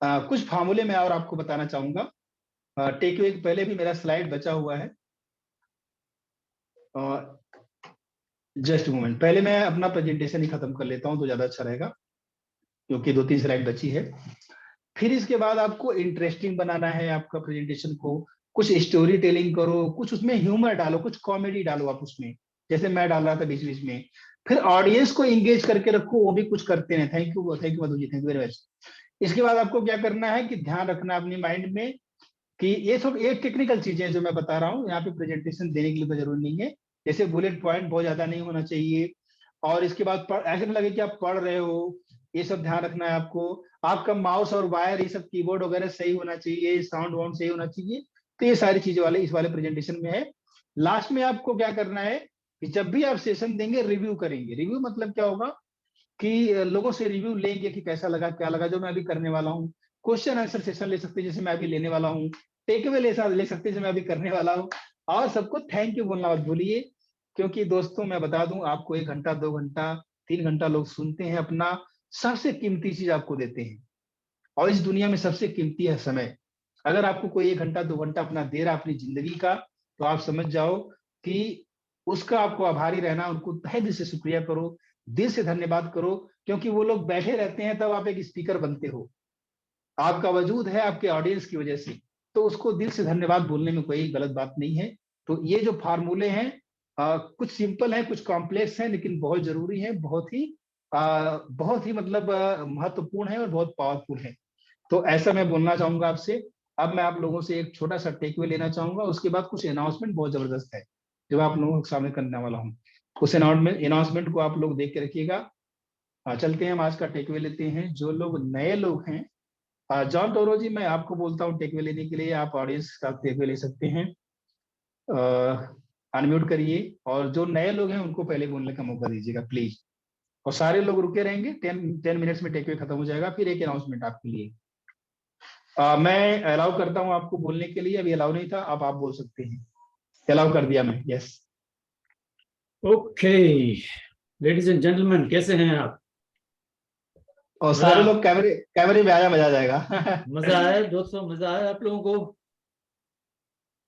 कुछ फार्मूले मैं और आपको बताना चाहूंगा। टेकअवे के पहले भी मेरा स्लाइड बचा हुआ है, जस्ट मोमेंट, पहले मैं अपना प्रेजेंटेशन ही खत्म कर लेता हूं तो ज्यादा अच्छा रहेगा, क्योंकि 2-3 स्लाइड बची है। फिर इसके बाद आपको इंटरेस्टिंग बनाना है आपका प्रेजेंटेशन को, कुछ स्टोरी टेलिंग करो, कुछ उसमें ह्यूमर डालो, कुछ कॉमेडी डालो आप उसमें, जैसे मैं डाल रहा था बीच बीच में। फिर ऑडियंस को एंगेज करके रखो, वो भी कुछ करते हैं। Thank you, thank you Madhu ji, thank you very much. इसके बाद आपको क्या करना है कि ध्यान रखना अपनी माइंड में कि ये सब एक टेक्निकल चीजें जो मैं बता रहा हूँ, यहाँ पे प्रेजेंटेशन देने के लिए तो जरूरी नहीं है। जैसे बुलेट पॉइंट बहुत ज्यादा नहीं होना चाहिए, और इसके बाद ऐसे में लगे कि आप पढ़ रहे हो, ये सब ध्यान रखना है आपको। आपका माउस और वायर, ये सब कीबोर्ड वगैरह सही होना चाहिए, साउंड वाउंड सही होना चाहिए। तो ये सारी चीजें वाले इस वाले प्रेजेंटेशन में है। लास्ट में आपको क्या करना है कि जब भी आप सेशन देंगे रिव्यू करेंगे। रिव्यू मतलब क्या होगा कि लोगों से रिव्यू लेंगे कि कैसा लगा, क्या लगा, जो मैं अभी करने वाला हूँ। क्वेश्चन आंसर सेशन ले सकते हैं जैसे मैं अभी लेने वाला हूँ, टेकअवे ले सकते हैं जैसे मैं अभी करने वाला हूँ। और सबको थैंक यू बोलना मत भूलिए, क्योंकि दोस्तों मैं बता दूं आपको, 1 घंटा 2 घंटा 3 घंटा लोग सुनते हैं, अपना सबसे कीमती चीज आपको देते हैं, और इस दुनिया में सबसे कीमती है समय। अगर आपको कोई 1 घंटा 2 घंटा अपना दे रहा अपनी जिंदगी का, तो आप समझ जाओ कि उसका आपको आभारी रहना, उनको तहे दिल से शुक्रिया करो, दिल से धन्यवाद करो, क्योंकि वो लोग बैठे रहते हैं तब आप एक स्पीकर बनते हो। आपका वजूद है आपके ऑडियंस की वजह से, तो उसको दिल से धन्यवाद बोलने में कोई गलत बात नहीं है। तो ये जो फार्मूले हैं, कुछ सिंपल हैं, कुछ कॉम्प्लेक्स हैं, लेकिन बहुत जरूरी है, बहुत ही मतलब महत्वपूर्ण है और बहुत पावरफुल है। तो ऐसा मैं बोलना चाहूंगा आपसे। अब मैं आप लोगों से एक छोटा सा टेकअवे लेना चाहूंगा, उसके बाद कुछ अनाउंसमेंट बहुत जबरदस्त है जो आप लोगों के सामने करने वाला हूँ। उस अनाउंसमेंट को आप लोग देख के रखिएगा। चलते हैं, हम आज का टेकअवे लेते हैं। जो लोग नए लोग हैं, जॉन टोरो जी, मैं आपको बोलता हूँ टेकअवे लेने के लिए, आप ऑडियंस का टेकअवे ले सकते हैं। अनम्यूट करिए, और जो नए लोग हैं उनको पहले बोलने का मौका दीजिएगा प्लीज। और सारे लोग रुके रहेंगे, 10 मिनट्स में टेकअवे खत्म हो जाएगा, फिर एक अनाउंसमेंट आपके लिए। मैं अलाउ करता हूँ आपको बोलने के लिए, अभी अलाउ नहीं था, अब आप बोल सकते हैं। अलाउ कर दिया मैं, yes. Okay ladies and gentleman, कैसे हैं आप? और मजा सारे लोग कैमरे कैमरे में आया, मजा आ जाएगा। मजा आया दोस्तों, मजा आया आप लोगों को?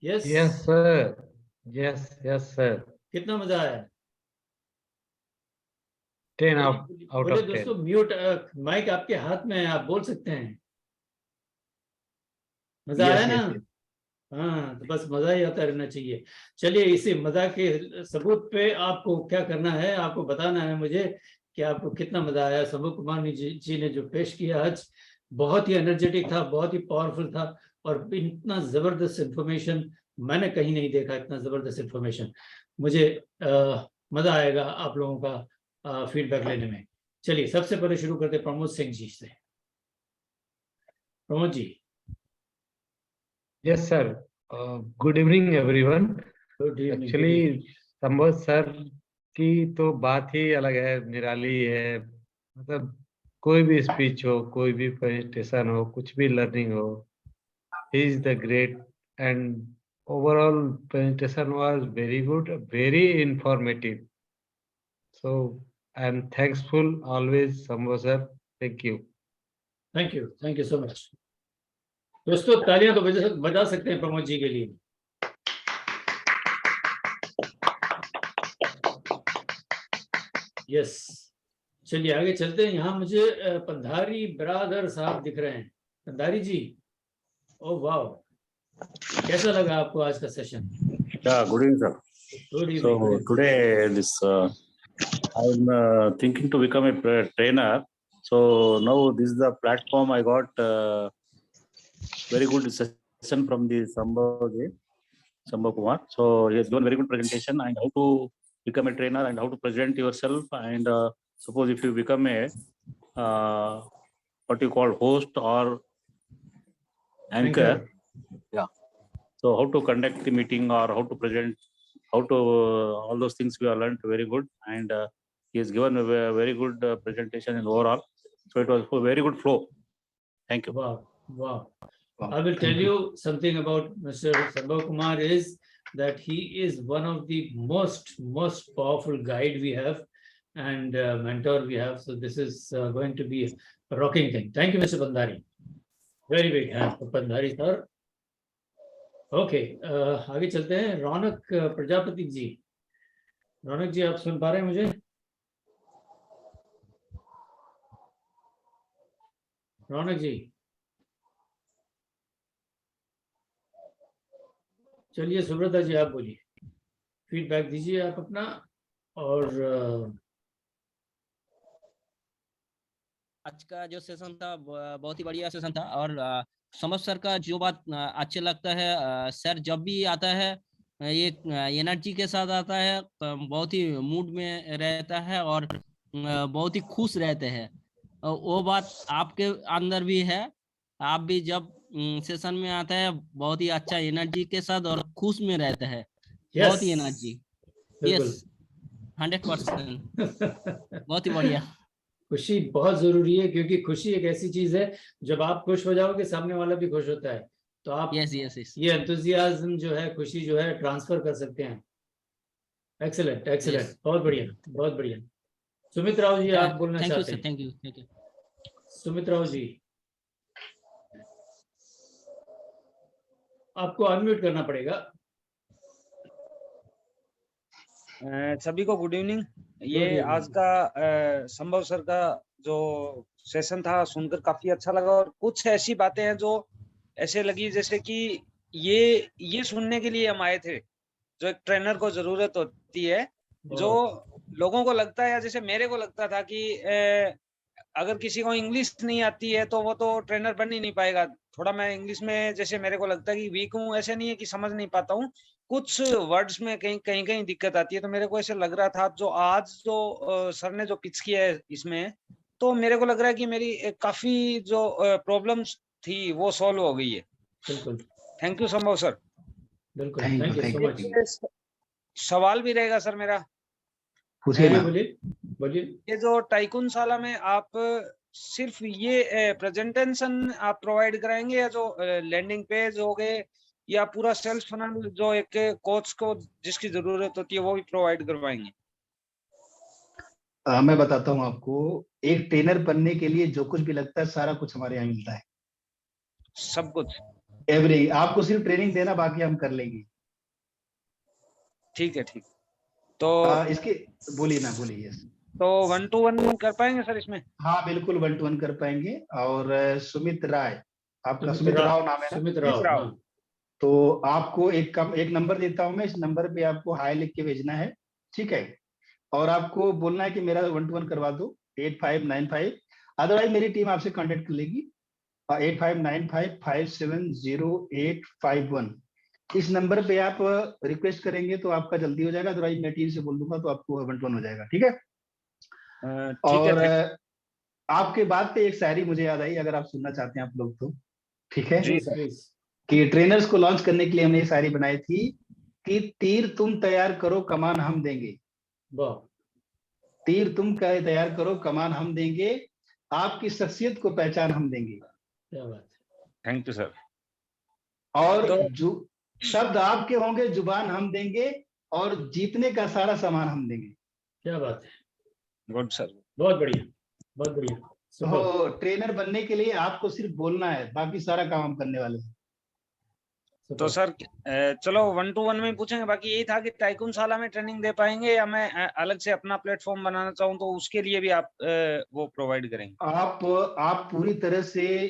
Yes. Yes, sir. Yes, sir. कितना मजा आया? 10 बोलिए out, बोलिए out बोलिए of दोस्तों, 10. म्यूट माइक आपके हाथ में है, आप बोल सकते हैं। मजा आया यस ना? Yes yes. हाँ, तो बस मजा ही आता रहना चाहिए। चलिए, इसी मजा के सबूत पे आपको क्या करना है, आपको बताना है मुझे कि आपको कितना मजा आया। सबू कुमार जी ने जो पेश किया आज, बहुत ही एनर्जेटिक था, बहुत ही पावरफुल था, और इतना जबरदस्त इंफॉर्मेशन मैंने कहीं नहीं देखा। इतना जबरदस्त इंफॉर्मेशन, मुझे मजा आएगा आप लोगों का फीडबैक लेने में। चलिए, सबसे पहले शुरू करते प्रमोद सिंह जी से। Pramod ji. Yes, sir. Good evening, everyone. Good evening, good evening. Actually, संभव सर की तो बात ही अलग है, निराली है। मतलब कोई भी स्पीच हो, कोई भी प्रेजेंटेशन हो, कुछ भी लर्निंग हो, he is the great, and overall presentation was very good, very informative. So I am thankful always, संभव sir. Thank you. Thank you so much. दोस्तों, तालियां तो बजा सकते हैं प्रमोद जी के लिए। यस, चलिए आगे चलते हैं। यहाँ मुझे पंधारी ब्रादर साहब दिख रहे हैं। पंधारी जी, ओ वाह, कैसा लगा आपको आज का session? Yeah, good evening, sir. Good So evening. today, I'm thinking to become a trainer. So now this is the platform I got very good session from the Sambhav Kumar. So he has done very good presentation and how to become a trainer and how to present yourself. And suppose if you become a what you call host or anchor, yeah. So how to conduct the meeting or how to present, how to all those things we have learned very good. And he has given a very good presentation in overall. So it was a very good flow. Thank you. Wow, wow. Wow, I will tell thank you something about Mr. Sambhav Kumar is that he is one of the most powerful guide we have and mentor we have. So this is going to be a rocking thing. Thank you, Mr. Bandari. Very big hand for Bandari sir. Okay आगे चलते हैं। रौनक प्रजापति जी, रौनक जी आप सुन पा रहे हैं मुझे? रौनक जी चलिए, सुब्रता जी आप बोलिए, फीडबैक दीजिए आप अपना। और आज का जो सेशन था बहुत ही बढ़िया सेशन था। और समझ सर का जो बात अच्छा लगता है, सर जब भी आता है ये एनर्जी के साथ आता है, बहुत ही मूड में रहता है और बहुत ही खुश रहते हैं। वो बात आपके अंदर भी है। आप भी जब सेशन में आता है बहुत ही अच्छा एनर्जी के साथ और खुश में रहता है। बहुत ही एनर्जी, यस 100%। बहुत ही बढ़िया। खुशी बहुत जरूरी है, क्योंकि खुशी एक ऐसी चीज है जब आप खुश हो जाओगे सामने वाला भी खुश होता है। तो आप ये एंथुसियाज्म जो है, खुशी जो है, ट्रांसफर कर सकते हैं। एक्सीलेंट एक्सीलेंट, बहुत बढ़िया बहुत बढ़िया। सुमित राव जी आप बोलना चाहते हैं? Thank you. सुमित राव जी आपको अनम्यूट करना पड़ेगा। सभी को गुड इवनिंग। ये आज का संभव सर का जो सेशन था सुनकर काफी अच्छा लगा, और कुछ ऐसी बातें हैं जो ऐसे लगी जैसे कि ये सुनने के लिए हम आए थे, जो एक ट्रेनर को जरूरत होती है। जो लोगों को लगता है, या जैसे मेरे को लगता था कि अगर किसी को इंग्लिश नहीं आती है तो वो तो ट्रेनर बन ही नहीं पाएगा। थोड़ा मैं इंग्लिश में जैसे मेरे को लगता है कि वीक हूँ, ऐसे नहीं है कि समझ नहीं पाता हूँ, कुछ वर्ड्स में कहीं दिक्कत आती है। तो मेरे को ऐसे लग रहा था, जो आज जो सर ने जो पिच किया है इसमें, तो मेरे को लग रहा है कि मेरी काफी जो प्रॉब्लम्स थी वो सॉल्व हो गई है। बिल्कुल, थैंक यू संभव सर। बिल्कुल, थैंक यू सो मच। सवाल भी रहेगा सर मेरा। बोलिए। ये जो टाइकून शाला में आप सिर्फ ये प्रेजेंटेशन आप प्रोवाइड कराएंगे, या जो लैंडिंग पेज हो गए, या पूरा सेल्स फनल जो एक कोच को जिसकी जरूरत होती है वो भी प्रोवाइड करवाएंगे? मैं बताता हूँ आपको, एक ट्रेनर बनने के लिए जो कुछ भी लगता है सारा कुछ हमारे यहाँ मिलता है। सब कुछ एवरी, आपको सिर्फ ट्रेनिंग देना, बाकी हम कर लेंगे। ठीक है, ठीक। तो इसके बोलिए यस। तो 1-to-1 कर पाएंगे सर इसमें? हाँ बिल्कुल 1-to-1 कर पाएंगे। और सुमित राय, आपका सुमित राव नाम है ना? सुमित राव। तो आपको एक नंबर देता हूँ मैं, इस नंबर पे आपको हाई लिख के भेजना है, ठीक है? और आपको बोलना है कि मेरा 1-to-1 करवा दो 8595। अदरवाइज मेरी टीम आपसे कांटेक्ट कर लेगी 8595570851। इस नंबर पे आप रिक्वेस्ट करेंगे तो आपका जल्दी हो जाएगा, अदरवाइज मैं टीम से बोल दूंगा तो आपको 1-to-1 हो जाएगा, ठीक है? और आपके बात पे एक शायरी मुझे याद आई, अगर आप सुनना चाहते हैं आप लोग तो, ठीक है? कि ट्रेनर्स को लॉन्च करने के लिए हमने ये शायरी बनाई थी कि तीर तुम तैयार करो कमान हम देंगे। तीर तुम तैयार करो कमान हम देंगे, आपकी शख्सियत को पहचान हम देंगे। क्या बात है, थैंक यू सर। और जो शब्द आपके होंगे जुबान हम देंगे, और जीतने का सारा सामान हम देंगे। क्या बात है, गुड सर, बहुत बढ़िया बहुत बढ़िया। तो ट्रेनर बनने के लिए आपको सिर्फ बोलना है, बाकी सारा काम हम करने वाले हैं। तो सर चलो 1-to-1 में पूछेंगे। बाकी यही था कि टाइकून शाला में ट्रेनिंग दे पाएंगे, या मैं अलग से अपना प्लेटफॉर्म बनाना चाहूँ तो उसके लिए भी आप वो प्रोवाइड करेंगे? आप पूरी तरह से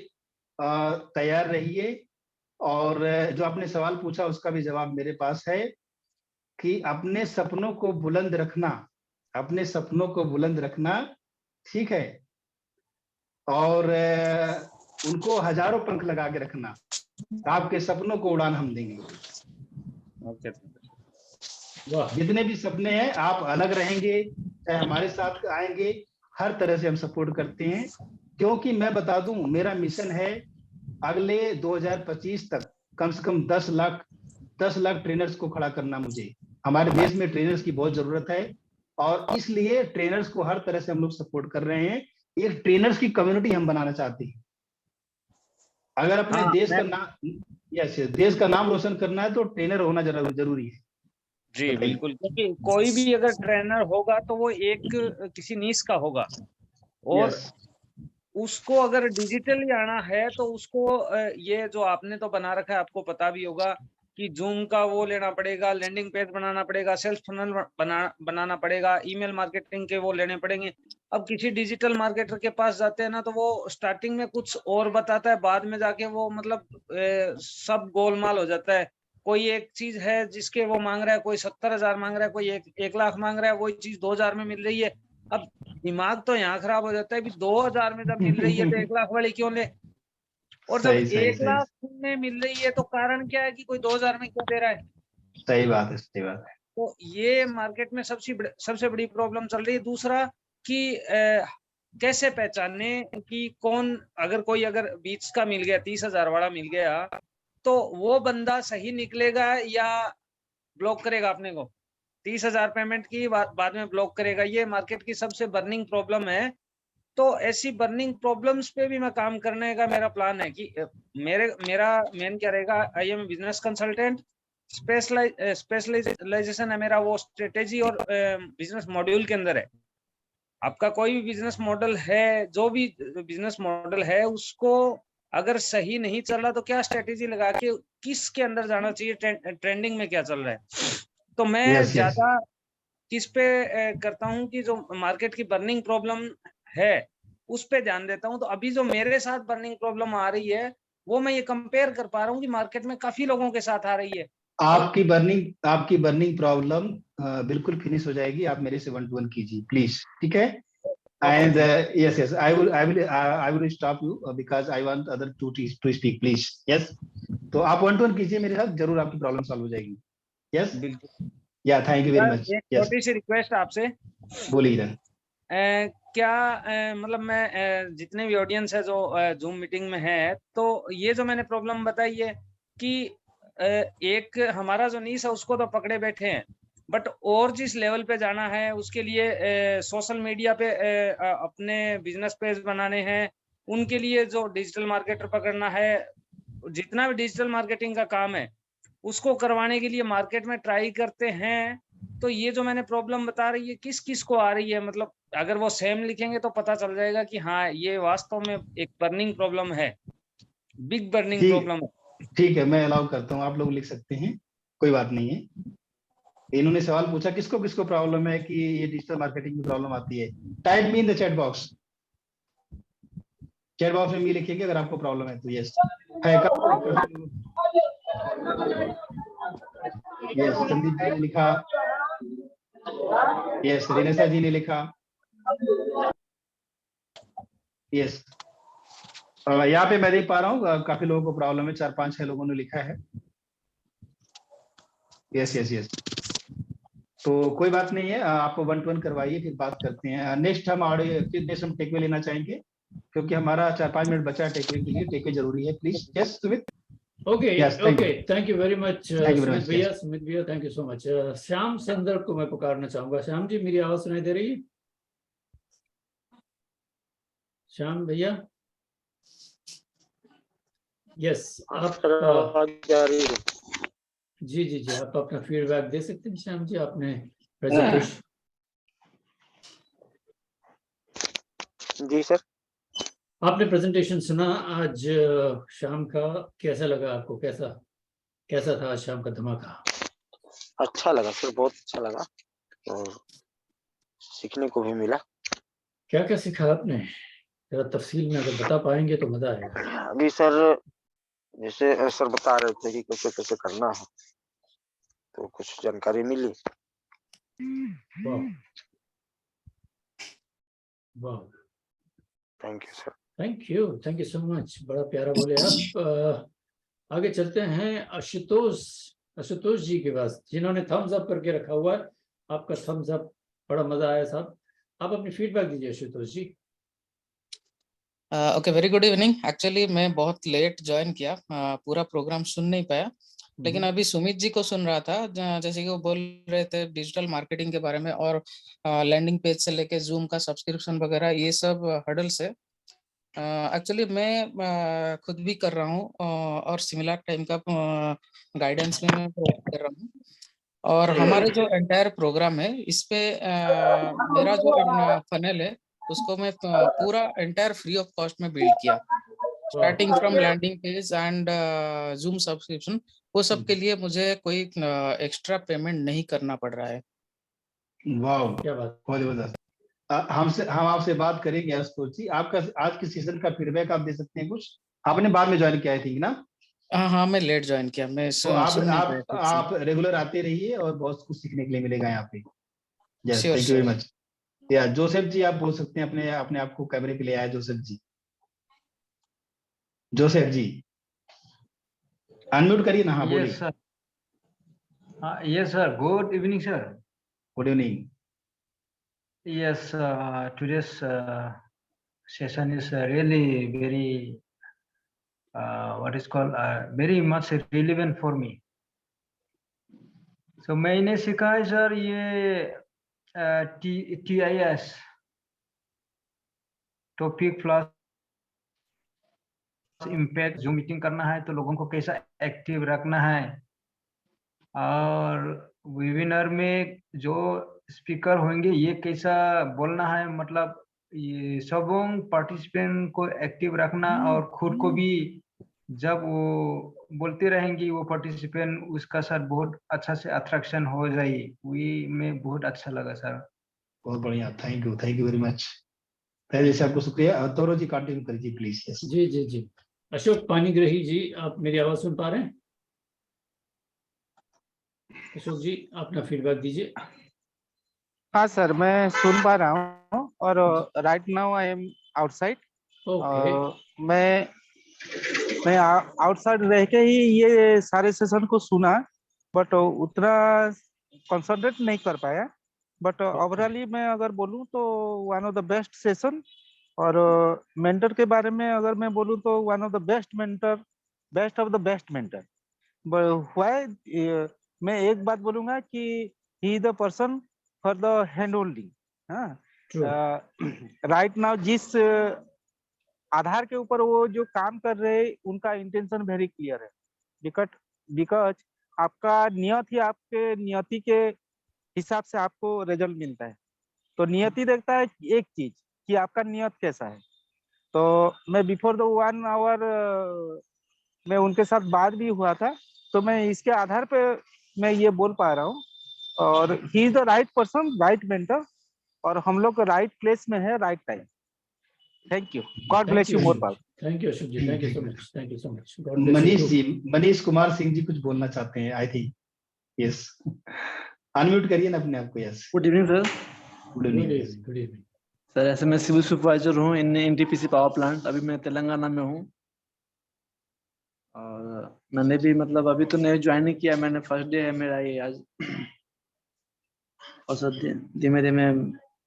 तैयार रहिए। और जो आपने सवाल पूछा उसका भी जवाब मेरे पास है कि अपने सपनों को बुलंद रखना, अपने सपनों को बुलंद रखना, ठीक है? और उनको हजारों पंख लगा के रखना। आपके सपनों को उड़ान हम देंगे। ओके। जितने भी सपने हैं आप अलग रहेंगे, चाहे हमारे साथ आएंगे, हर तरह से हम सपोर्ट करते हैं। क्योंकि मैं बता दूं, मेरा मिशन है अगले 2025 तक कम से कम 10 लाख ट्रेनर्स को खड़ा करना। मुझे हमारे देश में ट्रेनर्स की बहुत जरूरत है और इसलिए ट्रेनर्स को हर तरह से हम लोग सपोर्ट कर रहे हैं। एक ट्रेनर्स की कम्युनिटी हम बनाना चाहते हैं। अगर अपने देश का नाम, देश का नाम रोशन करना है तो ट्रेनर होना जरूरी है। जी बिल्कुल, क्योंकि कोई भी अगर ट्रेनर होगा तो वो एक किसी नीश का होगा, और उसको अगर डिजिटली आना है तो उसको ये जो आपने तो बना रखा है, आपको पता भी होगा कि जूम का वो लेना पड़ेगा, लैंडिंग पेज बनाना पड़ेगा, सेल्स फनल बनाना पड़ेगा, ईमेल मार्केटिंग के वो लेने पड़ेंगे। अब किसी डिजिटल मार्केटर के पास जाते हैं ना, तो वो स्टार्टिंग में कुछ और बताता है, बाद में जाके वो मतलब सब गोलमाल हो जाता है। कोई एक चीज है जिसके वो मांग रहा है, कोई 70,000 मांग रहा है, कोई 1 लाख मांग रहा है, वही चीज 2,000 में मिल रही है। अब दिमाग तो यहाँ खराब हो जाता है कि 2,000 में जब मिल रही है तो 1 लाख वाली क्यों ले, और जब सही 1 लाख में मिल रही है तो कारण क्या है कि कोई 2,000 में क्यों दे रहा है। सही बात है, सही बात है। तो ये मार्केट में सबसे बड़ी प्रॉब्लम चल रही है। दूसरा कि कैसे पहचाने कि कौन, अगर कोई अगर बीच का मिल गया, 30,000 वाला मिल गया, तो वो बंदा सही निकलेगा या ब्लॉक करेगा अपने को, 30,000 पेमेंट की बाद में ब्लॉक करेगा। ये मार्केट की सबसे बर्निंग प्रॉब्लम है। तो ऐसी बर्निंग प्रॉब्लम्स पे भी मैं काम करने का मेरा प्लान है कि मेरा मेन क्या रहेगा, I am business consultant, specialization है मेरा वो स्ट्रेटेजी और बिजनेस मॉड्यूल के अंदर है। आपका कोई भी बिजनेस मॉडल है, जो भी बिजनेस मॉडल है, उसको अगर सही नहीं चल रहा तो क्या स्ट्रेटेजी लगा के किसके अंदर जाना चाहिए, ट्रेंडिंग में क्या चल रहा है। तो मैं ज्यादा किस पे करता हूँ कि जो मार्केट की बर्निंग प्रॉब्लम है उस पे ध्यान देता हूँ। तो अभी जो मेरे साथ बर्निंग प्रॉब्लम आ रही है वो मैं ये कंपेयर कर पा रहा हूँ कि मार्केट में काफी लोगों के साथ आ रही है। आपकी बर्निंग प्रॉब्लम बिल्कुल फिनिश हो जाएगी। आप मेरे से 1 to 1 कीजिए प्लीज, ठीक है? And yes, I will stop you because I want other to speak, please. Yes, तो आप 1 to 1 कीजिए मेरे साथ, जरूर आपकी प्रॉब्लम सॉल्व हो जाएगी। यस, या थैंक यू वेरी मच। एक छोटी सी रिक्वेस्ट आपसे, बोलिए। क्या मतलब मैं जितने भी ऑडियंस है जो जूम मीटिंग में है, तो ये जो मैंने प्रॉब्लम बताई है कि एक हमारा जो नीश है उसको तो पकड़े बैठे हैं, बट और जिस लेवल पे जाना है उसके लिए सोशल मीडिया पे अपने बिजनेस पेज बनाने हैं, उनके लिए जो डिजिटल मार्केटर पकड़ना है, जितना भी डिजिटल मार्केटिंग का काम है उसको करवाने के लिए मार्केट में ट्राई करते हैं। तो ये जो मैंने प्रॉब्लम बता रही है किस किस को आ रही है, मतलब अगर वो सेम लिखेंगे तो पता चल जाएगा कि हाँ ये वास्तव में एक बर्निंग प्रॉब्लम है, बिग बर्निंग प्रॉब्लम है। ठीक है, मैं अलाउ करता हूँ, आप लोग लिख सकते हैं, कोई बात नहीं है। इन्होंने सवाल पूछा किसको किसको प्रॉब्लम है कि ये डिजिटल मार्केटिंग में प्रॉब्लम आती है। Type me in the chat box में मी लिखेंगे अगर आपको प्रॉब्लम है तो। यस है, यस संदीप जी ने लिखा, यस रिनेशा जी ने लिखा, यस यहाँ पे मैं देख पा रहा हूँ काफी लोगों को प्रॉब्लम है, 4-5-6 लोगों ने लिखा है। यस यस यस, तो कोई बात नहीं है, आप 1 to 1 करवाइए, फिर बात करते हैं। नेक्स्ट हम टेकवे लेना चाहेंगे क्योंकि हमारा 4-5 मिनट बचा है टेकवे के लिए। टेकवे जरूरी है please. Yes Sumit. Okay okay, thank you very much Sumit भैया, thank you so much. Shyam Sundar को मैं पुकारना चाहूंगा। श्याम जी, मेरी आवाज सुनाई दे रही है? श्याम भैया, यस आप जी जी जी, आप अपना फीडबैक दे सकते हैं श्याम जी। आपने प्रेजेंटेशन, जी सर, आपने प्रेजेंटेशन सुना आज शाम का, कैसा लगा आपको? कैसा था आज शाम का धमाका? अच्छा लगा सर, बहुत अच्छा लगा और सीखने को भी मिला। क्या क्या सीखा आपने? जरा तफसील में अगर बता पाएंगे तो मजा आएगा। अभी सर जैसे सर बता रहे थे कि कैसे कैसे करना है, तो कुछ जानकारी मिली। वाह वाह, thank you sir. Thank you so much, बड़ा प्यारा बोले आप। आगे चलते हैं आशुतोष जी के पास, जिन्होंने थम्स अप करके रखा हुआ है। आपका थम्स अप, बड़ा मजा आया साहब। आप अपनी फीडबैक दीजिए Ashutosh ji. Okay, very good evening. Actually मैं बहुत लेट ज्वाइन किया, पूरा प्रोग्राम सुन नहीं पाया, लेकिन अभी सुमित जी को सुन रहा था, जैसे कि वो बोल रहे थे डिजिटल मार्केटिंग के बारे में, और लैंडिंग पेज से लेके जूम का सब्सक्रिप्शन वगैरह, ये सब हर्डल्स है। एक्चुअली मैं खुद भी कर रहा हूँ, और सिमिलर टाइम का गाइडेंस में मैं प्रोवाइड कर रहा हूँ। और हमारे जो एंटायर प्रोग्राम है, इस पे मेरा जो फनल है, उसको मैं पूरा एंटायर फ्री ऑफ कॉस्ट में बिल्ड किया, starting from landing page and Zoom subscription. वो सब के लिए मुझे कोई एक्स्ट्रा पेमेंट नहीं करना पड़ रहा है। वाह, क्या बात। बहुत जबरदस्त। हम आपसे बात करेंगे आशुतोष जी। आपका आज के सेशन का फीडबैक आप दे सकते हैं कुछ? आपने बाद में ज्वाइन किया है थी ना? हाँ, मैं लेट ज्वाइन किया, मैं तो आप सुन नहीं पाया आप ठीक से। आप रेगुलर आते रहिए और बहुत कुछ सीखने के लिए मिलेगा यहाँ पे। Yes, Sure, thank you very sure. Much. या जोसेफ जी, आप बोल सकते हैं, अपने अपने आप को कैमरे पे ले आए जोसेफ जी। जोसेफ जी अनम्यूट करिए ना। हाँ, बोलिए। Yes, sir. Yes, sir. Good evening, sir. Good evening. Yes, today's session is really very, what is called, very much relevant for me. So मैंने सीखा है सर ये TIS, टॉपिक प्लस इम्पैक्ट। जो meeting करना है तो लोगों को कैसा एक्टिव रखना है, और वेबिनार में जो स्पीकर होंगे ये कैसा बोलना है, मतलब ये सब पार्टिसिपेंट को एक्टिव रखना, और खुद को भी जब वो बोलते रहेंगे वो पार्टिसिपेंट, उसका सर बहुत अच्छा से अट्रैक्शन हो जाए। वही में बहुत अच्छा लगा सर। बहुत बढ़िया, थैंक यू वेरी मच। पहले से आपको शुक्रिया। तोरो जी कंटिन्यू करिए प्लीज। यस जी। अशोक पानीग्राही जी, आप मेरी आवाज सुन पा रहे हैं? अशोक जी, अपना फीडबैक दीजिए। हाँ सर, मैं सुन पा रहा हूँ, और right now I am outside. मैं आउटसाइड रह के ही ये सारे सेशन को सुना, बट उतना कंसंट्रेट नहीं कर पाया। बट ओवरऑली मैं अगर बोलूँ तो one of the best session. और मेंटर के बारे में अगर मैं बोलूँ तो one of the best mentor, best of the best mentor. Why मैं एक बात बोलूंगा कि ही is the person for the hand holding. Right now जिस आधार के ऊपर वो जो काम कर रहे हैं, उनका इंटेंशन वेरी क्लियर है। बिकॉज आपका नियत ही आपके नियति के हिसाब से आपको रिजल्ट मिलता है। तो नियति देखता है एक चीज कि आपका नियत कैसा है। तो मैं बिफोर द 1 आवर मैं उनके साथ बात भी हुआ था, तो मैं इसके आधार पे मैं ये बोल पा रहा हूँ। और he is the right person, right mentor, और हम लोग राइट प्लेस में है, right time. Thank you, God bless you more power. Thank you Ashok ji, thank you so much. God bless Manish you. जी, मनीष कुमार सिंह जी कुछ बोलना चाहते हैं आई थिंक। यस, अनम्यूट करिए ना अपने आप को। Yes, good evening sir. Good evening sir. ऐसे मैं सिविल सुपरवाइजर हूँ इन एनटीपीसी पावर प्लांट। अभी मैं तेलंगाना में हूँ, और मैंने भी मतलब अभी तो नहीं ज्वाइन किया, मैंने फर्स्ट डे है मेरा ये आज। और सर धीमे धीमे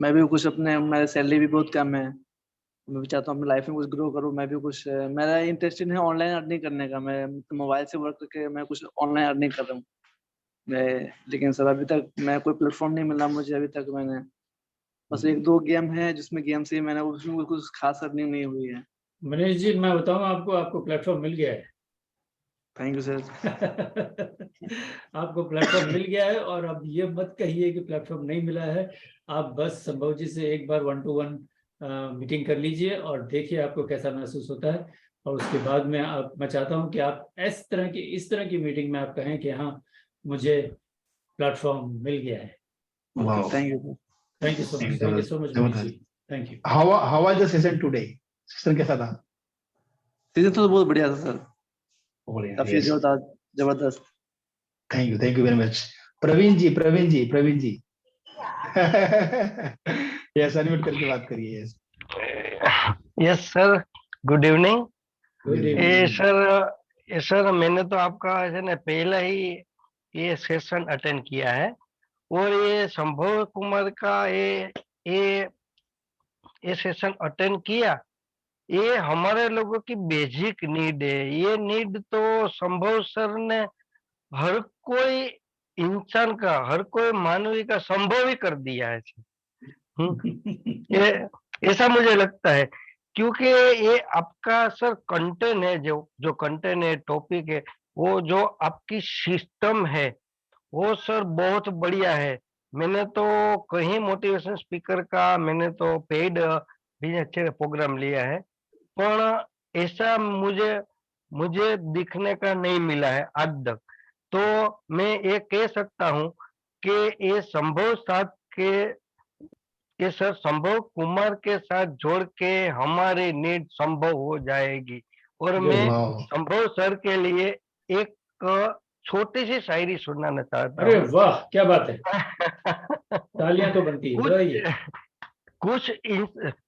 मैं भी कुछ अपने, मेरा सैलरी भी बहुत कम है, मैं भी चाहता हूँ अपनी लाइफ में कुछ ग्रो करूँ। मैं भी कुछ, मेरा इंटरेस्टेड है ऑनलाइन अर्निंग करने का। मैं मोबाइल से वर्क करके मैं कुछ ऑनलाइन अर्निंग कर रहा हूँ मैं। लेकिन सर अभी तक मैं कोई प्लेटफॉर्म नहीं मिला मुझे अभी तक। मैंने बस 1-2 गेम है जिसमें गेम से मैंने, उसमें कुछ खास अर्निंग नहीं हुई है। मनीष जी, मैं बताऊँ आपको प्लेटफॉर्म मिल गया है। Thank you sir. आपको प्लेटफॉर्म मिल गया है, और अब ये मत कहिए कि प्लेटफॉर्म नहीं मिला है। आप बस संभव जी से एक बार 1-to-1 मीटिंग कर लीजिए और देखिए आपको कैसा महसूस होता है। और उसके बाद में मैं चाहता हूं कि आप इस तरह की मीटिंग में आप कहें कि हाँ, मुझे प्लेटफॉर्म मिल गया है। Thank you so much Manish ji, thank you. How was the session today? Session कैसा था? सीजन तो बहुत बढ़िया था सर, बढ़िया, काफी जबरदस्त। Thank you very much. Praveen ji yes, unmute करके बात करिए। Yes yes sir, good evening. Good ये इवनिंग। सर मैंने तो आपका ऐसे ना पहला ही ये सेशन अटेंड किया है, और ये संभव कुमार का ये सेशन अटेंड किया, ये हमारे लोगों की बेसिक नीड है। ये नीड तो संभव सर ने हर कोई इंसान का, हर कोई मानवी का संभव ही कर दिया है। ये ऐसा मुझे लगता है, क्योंकि ये आपका सर कंटेंट है, जो कंटेंट है, टॉपिक है, वो जो आपकी सिस्टम है वो सर बहुत बढ़िया है। मैंने तो कहीं मोटिवेशन स्पीकर का मैंने तो पेड भी अच्छे प्रोग्राम लिया है, पर ऐसा मुझे दिखने का नहीं मिला है आज तक। तो मैं ये कह सकता हूँ कि ये संभव साथ के ये सर संभव कुमार के साथ जोड़ के हमारी नीड संभव हो जाएगी। और मैं संभव सर के लिए एक छोटी सी शायरी सुनाना चाहता हूँ। अरे वाह, क्या बात है, तालियां तो बनती है। बताइए।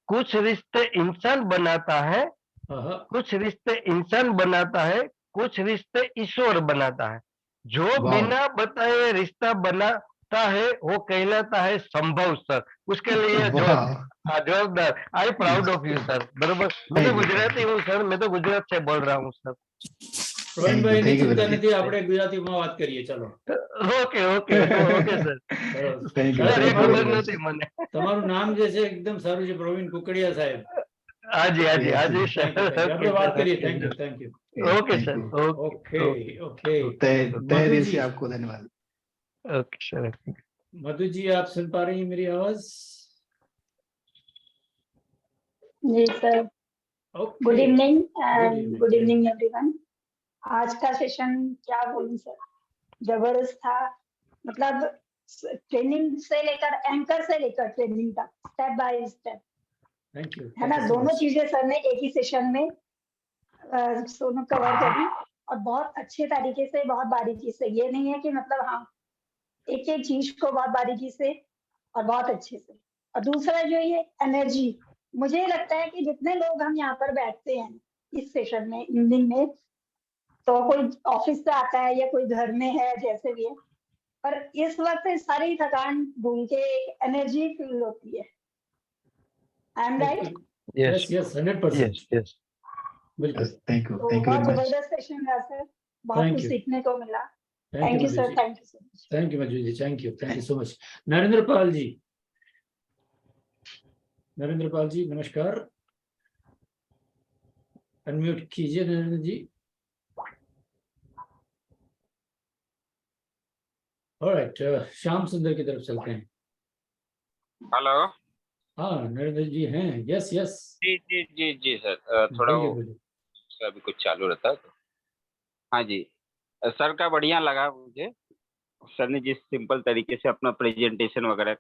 कुछ रिश्ते इंसान बनाता है, कुछ रिश्ते इंसान बनाता है, कुछ रिश्ते ईश्वर बनाता है। जो बिना बताए रिश्ता बनाता है वो कहलाता है संभव सर। उसके लिए जोरदार I proud of you sir. बरोबर, मैं तो गुजराती हूँ सर, मैं तो गुजरात से बोल रहा हूँ सर। પ્રવીણભાઈ ની ચિંતા નથી, આપણે ગુજરાતીમાં વાત કરીએ। ચલો, ઓકે ઓકે ઓકે સર, ખબર નથી મને। તમારું નામ જે છે એકદમ સારું છે, પ્રવીણ કુકડિયા સાહેબ। હાજી હાજી હાજી સર, આપણે વાત કરીએ। Thank you, thank you. Okay sir, okay okay. तहे दिल से आपको धन्यवाद। Okay sir. मधु जी, आप सुन पा रही हैं मेरी आवाज? जी sir, good evening and good evening everyone. आज का सेशन क्या बोलूं सर, जबरदस्त था। मतलब ट्रेनिंग से लेकर एंकर से लेकर ट्रेनिंग तक step by step, thank you, है ना, दोनों चीजें सर ने एक ही सेशन में दोनों कवर करी, और बहुत अच्छे तरीके से, बहुत बारीकी से। ये नहीं है कि मतलब हाँ एक एक चीज को बहुत बारीकी से और बहुत अच्छे से। और दूसरा जो ये एनर्जी, मुझे लगता है कि जितने लोग हम यहाँ पर बैठते हैं इस सेशन में इवनिंग में, तो कोई ऑफिस से आता है या कोई घर में है, जैसे भी है, पर इस वक्त सारी थकान भूल के एक एनर्जी फील होती है। आई am right? Yes yes, 100%। Yes, बिल्कुल। थैंक यू, तो बहुत जबरदस्त सेशन रहा सर, बहुत कुछ सीखने को मिला। Thank you sir, thank you so much. Thank you Madhu ji, thank you so much. Narendra Pal ji, Narendra Pal ji नमस्कार, अनम्यूट कीजिए नरेंद्र जी। ऑलराइट, श्याम सुंदर की तरफ चलते हैं। हेलो, हाँ नरेंद्र जी हैं। यस यस जी जी जी जी सर, थोड़ा वो अभी कुछ चालू रहता है तो। हाँ जी सर, का बढ़िया लगा मुझे। सर ने जिस सिंपल तरीके से अपना प्रेजेंटेशन वगैरह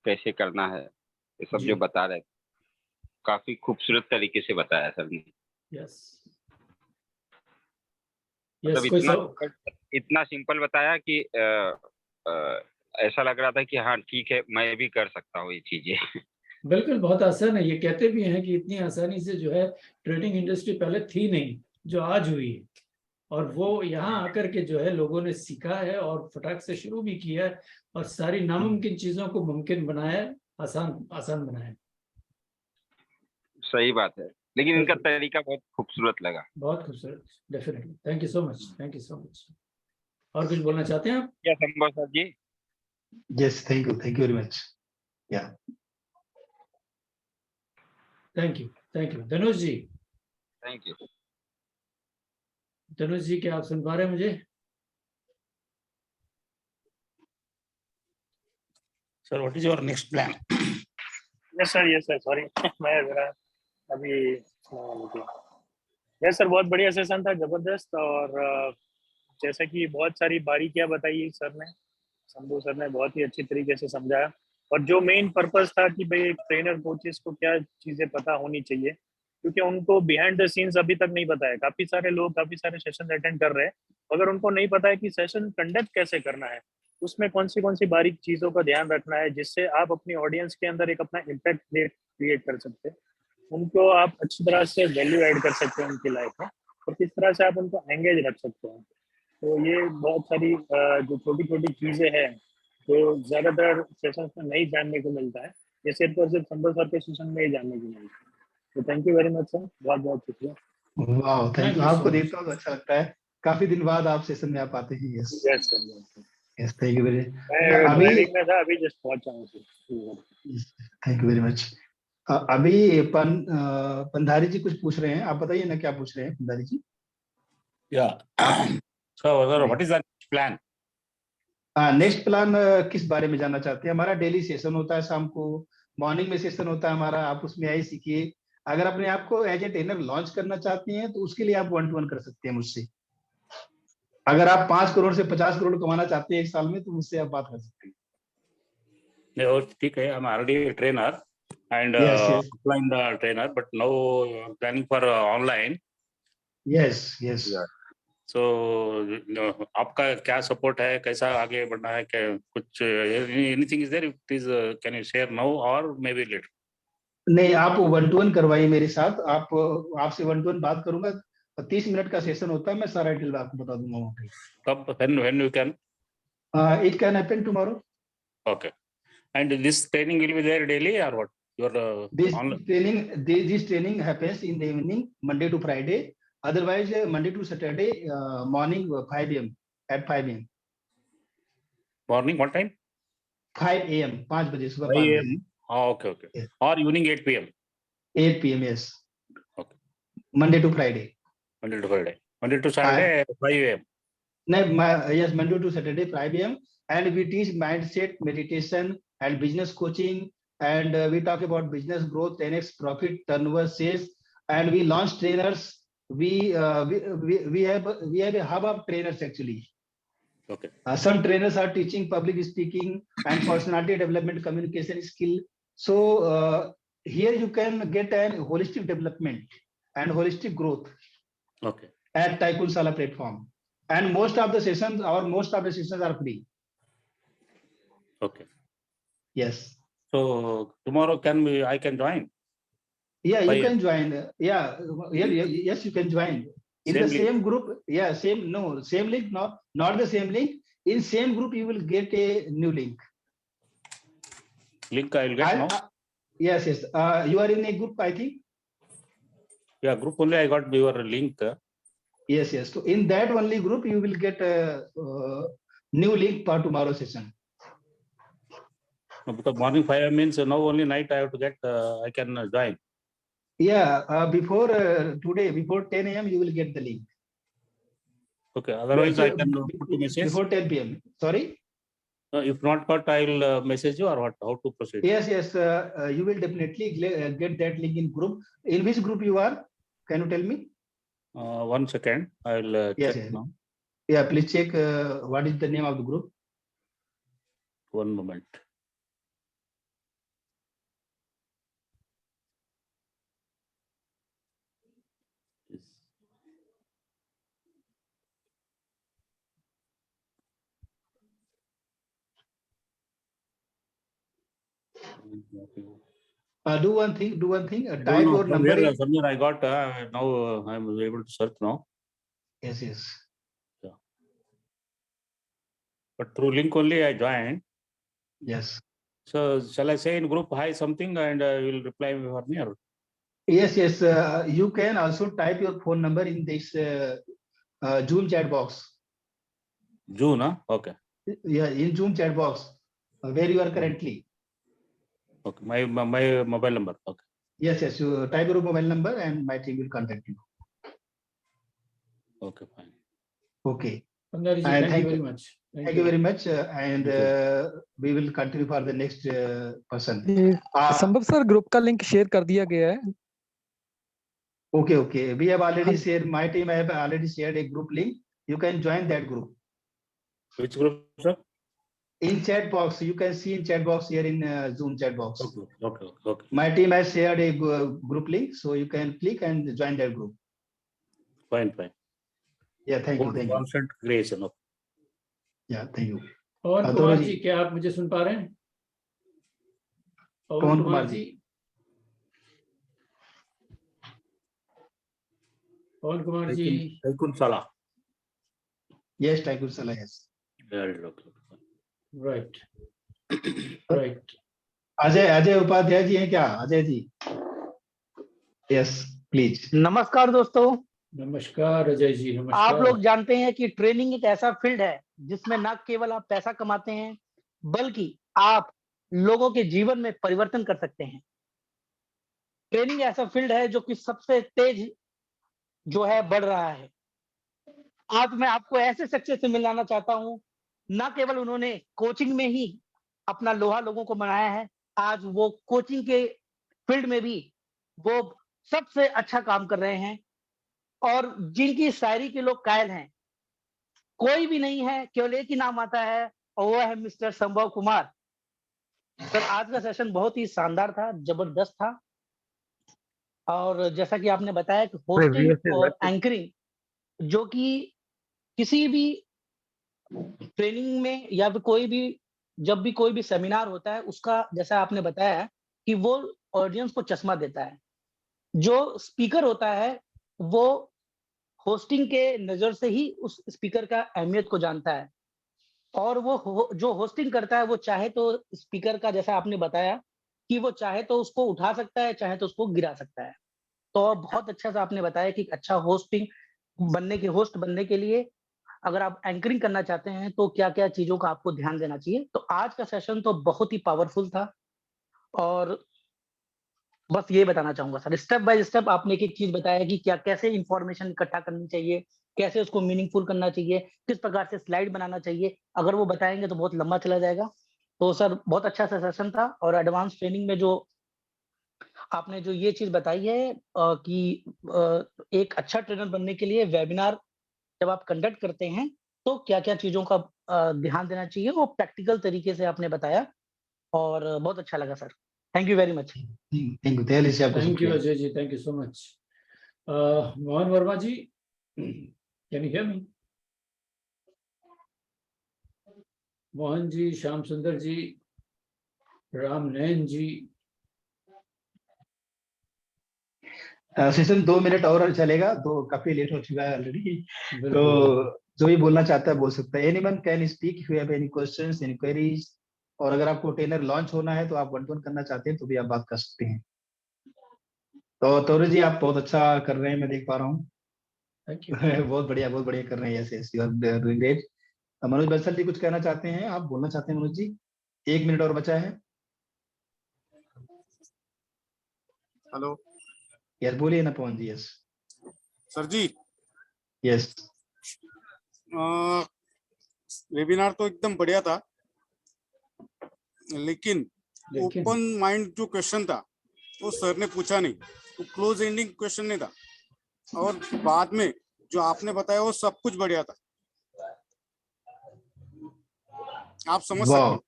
कैसे करना है ये सब जो बता रहे थे, काफी खूबसूरत तरीके से बताया सर ने। यस मतलब इतना सिंपल बताया कि ऐसा लग रहा था कि हाँ ठीक है, मैं भी कर सकता हूँ ये चीजें। बिल्कुल, बहुत आसान है। ये कहते भी हैं कि इतनी आसानी से जो है ट्रेडिंग इंडस्ट्री पहले थी नहीं, जो आज हुई है, और वो यहाँ आकर के जो है लोगों ने सीखा है और फटाक से शुरू भी किया है, और सारी नामुमकिन चीजों को मुमकिन बनाया, आसान बनाया। सही बात है, लेकिन इनका तरीका बहुत खूबसूरत लगा। बहुत खूबसूरत, definitely. Thank you so much, thank you so much. और कुछ बोलना चाहते हैं आप? क्या संभव sir ji? Yes, thank you very much. या thank you. Dhanush ji. Thank you. Dhanush ji, क्या आप सुन पा रहे हैं मुझे? Sir, what is your next plan? Yes sir, sorry मैं जरा अभी यस सर, बहुत बढ़िया सेशन था, जबरदस्त। और जैसे कि बहुत सारी बारीकियां बताई सर ने, शंभू सर ने बहुत ही अच्छी तरीके से समझाया। और जो मेन पर्पस था कि भाई एक ट्रेनर कोचेस को क्या चीज़ें पता होनी चाहिए, क्योंकि उनको बिहाइंड द सीन्स अभी तक नहीं पता है। काफ़ी सारे लोग काफ़ी सारे सेशन अटेंड कर रहे हैं, अगर उनको नहीं पता है कि सेशन कंडक्ट कैसे करना है, उसमें कौन सी बारीक चीज़ों का ध्यान रखना है, जिससे आप अपनी ऑडियंस के अंदर एक अपना इम्पैक्ट क्रिएट कर सकते हैं, उनको आप अच्छी तरह से वैल्यू ऐड कर सकते हैं उनकी लाइफ में, और किस तरह से आप उनको एंगेज रख सकते हैं। तो ये बहुत सारी जो छोटी छोटी चीज़ें हैं जो ज़्यादातर सेशंस में नहीं जानने को मिलता है, ये सिर्फ और सिर्फ संभव सर के सेशन में ही जानने को मिलता है। तो thank you very much sir, बहुत बहुत शुक्रिया। वाह, thank Thank you. you so आपको much. देखता हूँ तो अच्छा लगता है, काफी दिन बाद आप सेशन में आप आते हैं। Yes yes sir, yes, thank you very. मैं अभी ड्राइविंग में था, अभी जस्ट पहुंचा हूँ sir. Thank you very much. अभी पंधारी जी कुछ पूछ रहे हैं, आप बताइए ना क्या पूछ रहे हैं पंधारी जी। So what is the plan? Next plan किस बारे में जानना चाहते हैं? हमारा डेली सेशन होता है शाम को, मॉर्निंग में सेशन होता है हमारा, आप उसमें आइए सीखिए। अगर अपने आप को एज ए ट्रेनर लॉन्च करना चाहते हैं तो उसके लिए आप 1-to-1 कर सकते हैं मुझसे। अगर आप 5 करोड़ से 50 करोड़ कमाना चाहते हैं एक साल में तो मुझसे आप बात कर सकते हैं। नहीं, और ठीक है, I'm already a trainer and Yes, yes. offline trainer, but now planning for online. Yes, yes. Yeah. So आपका क्या सपोर्ट है, कैसा आगे बढ़ना है, क्या कुछ anything is there? Please can you share now or maybe later? नहीं, आप 1-to-1 करवाइए मेरे साथ। आपसे 1-to-1 बात करूंगा, 30 मिनट का सेशन होता है, मैं सारा डिटेल आपको बता दूंगा वहाँ पे। कब, when you can? It can happen tomorrow. Okay. And this training will be there daily or what? Your This online training happens in the evening, Monday to Friday. Otherwise, Monday to Saturday, morning 5 a.m. at 5 a.m. morning what time? 5 a.m. 5 बजे, सुबह 5 5 बजे। a.m. Oh, okay, okay. Yes. Or evening 8 p.m. 8 p.m. Yes. Okay. Monday to Friday. Monday to Friday. Monday to Saturday 5 a.m. No, yes, Monday to Saturday 5 a.m. And we teach mindset, meditation, and business coaching. And we talk about business growth, 10x profit, turnover, sales, and we launch trainers. We have a hub of trainers actually. Okay. Some trainers are teaching public speaking and personality development, communication skill. So here you can get an holistic development and holistic growth Okay. at Tycoon Sala platform. And most of the sessions are free. Okay. Yes. So tomorrow I can join? Yeah, you 5 can join. Yeah, yes, you can join. In Same the link? same group, yeah, same link, not the same link. In same group, you will get a new link. Link I will get now? Yes, yes. You are in a group, I think. Yeah, group only I got your link. Yes, yes. So in that only group, you will get a new link for tomorrow session. No, because morning 5 a.m. means now only night I have to get, I can join. Yeah, before today, before 10 a.m., you will get the link. Okay, otherwise I can put a message? Before 10 p.m. Sorry? If not got, I will message you or what? How to proceed? Yes, yes. You will definitely get that link in group. In which group you are? Can you tell me? 1 second. I will Yes, check yes. now. Yeah, please check what is the name of the group. 1 moment. Do one thing. I Type don't know your from number. where, somewhere I got, now I am able to search now. Yes, yes. Yeah. But through link only I joined. Yes. So shall I say in group hi something and you will reply for me or? Yes, yes. You can also type your phone number in this Zoom chat box. June, huh? Okay. Yeah, in Zoom chat box where you are currently. Okay, my mobile number. Okay. Yes, yes. You type your mobile number and my team will contact you. Okay, fine. Okay. Pandari ji, And thank you very much. Thank you very much. And we will continue for the next person. संभव sir group का link share कर दिया गया है. Okay, okay. We have already shared. My team have already shared a group link. You can join that group. Which group, sir? In chat box, you can see in chat box here in Zoom chat box. Okay, okay. My team has shared a group link, so you can click and join that group. Fine. Yeah, thank you. Constant creation. Okay. Yeah, thank you. पवन कुमार जी, क्या आप मुझे सुन पा रहे हैं? Pawan Kumar ji. Pawan Kumar ji, Taikunsaala. Yes टाइकुसला yes. Right right. Ajay Upadhyay ji हैं क्या? Ajay ji, yes please. नमस्कार दोस्तों। नमस्कार अजय जी, आप नमस्कार। लोग जानते हैं कि ट्रेनिंग एक ऐसा फील्ड है जिसमें न केवल आप पैसा कमाते हैं बल्कि आप लोगों के जीवन में परिवर्तन कर सकते हैं। ट्रेनिंग ऐसा फील्ड है जो कि सबसे तेज जो है बढ़ रहा है। आज मैं आपको ऐसे सक्सेस से मिलाना चाहता हूं, न केवल उन्होंने कोचिंग में ही अपना लोहा लोगों को बनाया है, आज वो कोचिंग के फील्ड में भी वो सबसे अच्छा काम कर रहे हैं और जिनकी शायरी के लोग कायल हैं। कोई भी नहीं है, केवल एक ही नाम आता है और वो है मिस्टर संभव कुमार। सर आज का सेशन बहुत ही शानदार था, जबरदस्त था और जैसा कि आपने बताया कि होस्टिंग और एंकरिंग जो कि किसी भी ट्रेनिंग में या फिर कोई भी जब भी कोई भी सेमिनार होता है उसका जैसा आपने बताया कि वो ऑडियंस को चश्मा देता है। जो स्पीकर होता है वो होस्टिंग के नजर से ही उस स्पीकर का अहमियत को जानता है और वो जो होस्टिंग करता है वो चाहे तो स्पीकर का जैसा आपने बताया कि वो चाहे तो उसको उठा सकता है, चाहे तो उसको गिरा सकता है। तो बहुत अच्छा सा आपने बताया कि अच्छा होस्ट बनने के लिए अगर आप एंकरिंग करना चाहते हैं तो क्या-क्या चीजों का आपको ध्यान देना चाहिए। तो आज का सेशन तो बहुत ही पावरफुल था और बस ये बताना चाहूंगा सर, स्टेप बाय स्टेप आपने एक-एक चीज बताया कि क्या कैसे इंफॉर्मेशन इकट्ठा करनी चाहिए, कैसे उसको मीनिंगफुल करना चाहिए, किस प्रकार से स्लाइड बनाना चाहिए। अगर वो बताएंगे तो बहुत लंबा चला जाएगा। तो सर बहुत अच्छा सा सेशन था और एडवांस ट्रेनिंग में जो आपने जो ये चीज बताई है कि एक अच्छा ट्रेनर बनने के लिए वेबिनार जब आप कंडक्ट करते हैं तो क्या-क्या चीजों का ध्यान देना चाहिए, वो प्रैक्टिकल तरीके से आपने बताया और बहुत अच्छा लगा sir. Thank you very much. Thank you Dayal ji, आपको थैंक यू शुक्रिया। Ajay ji, thank you so much. Mohan Verma ji, can you hear me? Mohan ji, Shyam Sundar ji, Ram Nayan ji. Session 2 minute और चलेगा, तो काफी लेट हो चुका है ऑलरेडी। तो जो भी बोलना चाहता है बोल सकता है। Anyone can speak if you have any questions, any queries. और अगर आपको ट्रेनर लॉन्च होना है तो आप 1-1 करना चाहते हैं तो भी आप बात कर सकते हैं। तो तौरे जी आप बहुत अच्छा कर रहे हैं, मैं देख पा रहा हूँ। Thank you. बहुत बढ़िया कर रहे हैं। Yes you are doing great. Manoj Bansal ji कुछ कहना चाहते हैं, आप बोलना चाहते हैं मनोज जी? 1 मिनट और बचा है। हेलो यस बोलिए ना पवन जी। Yes sir ji. Yes webinar तो एकदम बढ़िया था, लेकिन ओपन माइंड जो क्वेश्चन था वो सर ने पूछा नहीं, वो क्लोज एंडिंग क्वेश्चन नहीं था। और बाद में जो आपने बताया वो सब कुछ बढ़िया था। आप समझ सकते हैं।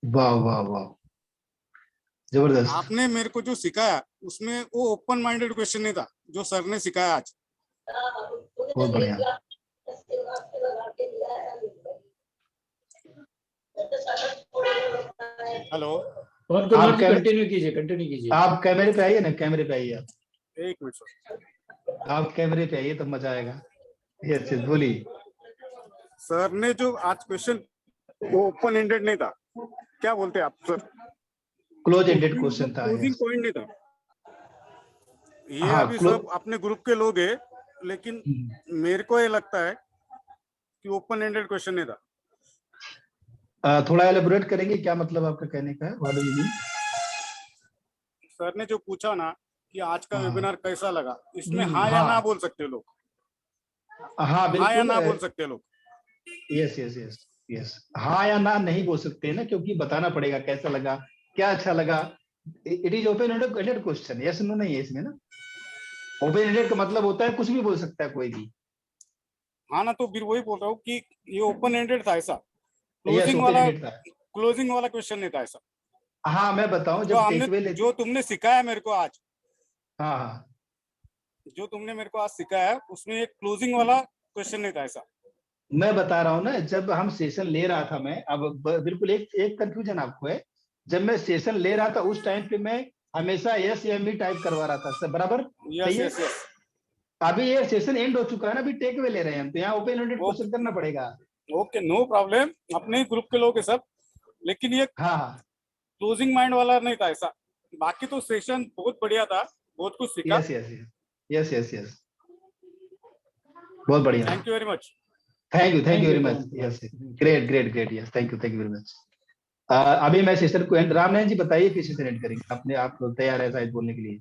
वाह वाह वाह, जबरदस्त। आपने मेरे को जो सिखाया उसमें वो ओपन माइंडेड क्वेश्चन नहीं था जो सर ने सिखाया आज। बहुत बढ़िया। हेलो और कंटिन्यू कीजिए। आप कैमरे पे आइए ना, कैमरे पे आइए आप। 1 मिनट सर। आप कैमरे पे आइए तो मजा आएगा। यस बोलिए। सर ने जो आज क्वेश्चन वो ओपन एंडेड नहीं था, क्या बोलते हैं आप सर? क्लोज एंडेड क्वेश्चन था। क्लोजिंग पॉइंट नहीं था ये। हाँ, अभी सब अपने ग्रुप के लोग हैं, लेकिन मेरे को ये लगता है कि ओपन एंडेड क्वेश्चन नहीं था। थोड़ा एलेबोरेट करेंगे, क्या मतलब आपका कहने का है? What do you mean? Sir ने जो पूछा ना कि आज का वेबिनार कैसा लगा, इसमें हाँ या ना बोल सकते लोग। हाँ बिल्कुल, हाँ या ना बोल सकते लोग। यस यस यस यस, हाँ या ना नहीं बोल सकते ना, क्योंकि बताना पड़ेगा कैसा लगा, क्या अच्छा लगा। It is open ended question, yes no नहीं है इसमें ना। ओपन एंडेड का मतलब होता है कुछ भी बोल सकता है कोई भी। हाँ ना, तो फिर वही बोल रहा हूँ कि ये ओपन एंडेड था ऐसा। क्लोजिंग वाला क्वेश्चन नहीं था ऐसा। हाँ मैं बताऊं, जब जो तुमने सिखाया मेरे को आज, हाँ जो तुमने मेरे को आज सिखाया उसमें एक क्लोजिंग वाला क्वेश्चन नहीं था ऐसा। मैं बता रहा हूँ ना, जब हम सेशन ले रहा था मैं, अब बिल्कुल एक कंफ्यूजन आपको है। जब मैं सेशन ले रहा था उस टाइम पे मैं हमेशा यस या मी टाइप करवा रहा था, सब बराबर? Yes yes yes. अभी ये सेशन एंड हो चुका है ना, अभी टेक अवे ले रहे हैं हम, तो यहाँ ओपन एंडेड क्वेश्चन करना पड़ेगा। ओके, नो प्रॉब्लम, अपने ही ग्रुप के लोग हैं सब, लेकिन ये हाँ क्लोजिंग माइंड वाला नहीं था ऐसा। बाकी तो सेशन बहुत बढ़िया था, बहुत कुछ सीखा। Yes yes yes yes yes, बहुत बढ़िया। Thank you very much. Thank you very much. Yes, great great great, yes, thank you very much. अभी मैं सेशन को एंड, रामनारायण जी बताइए किस सेशन एंड करेंगे, अपने आप तैयार है शायद बोलने के लिए?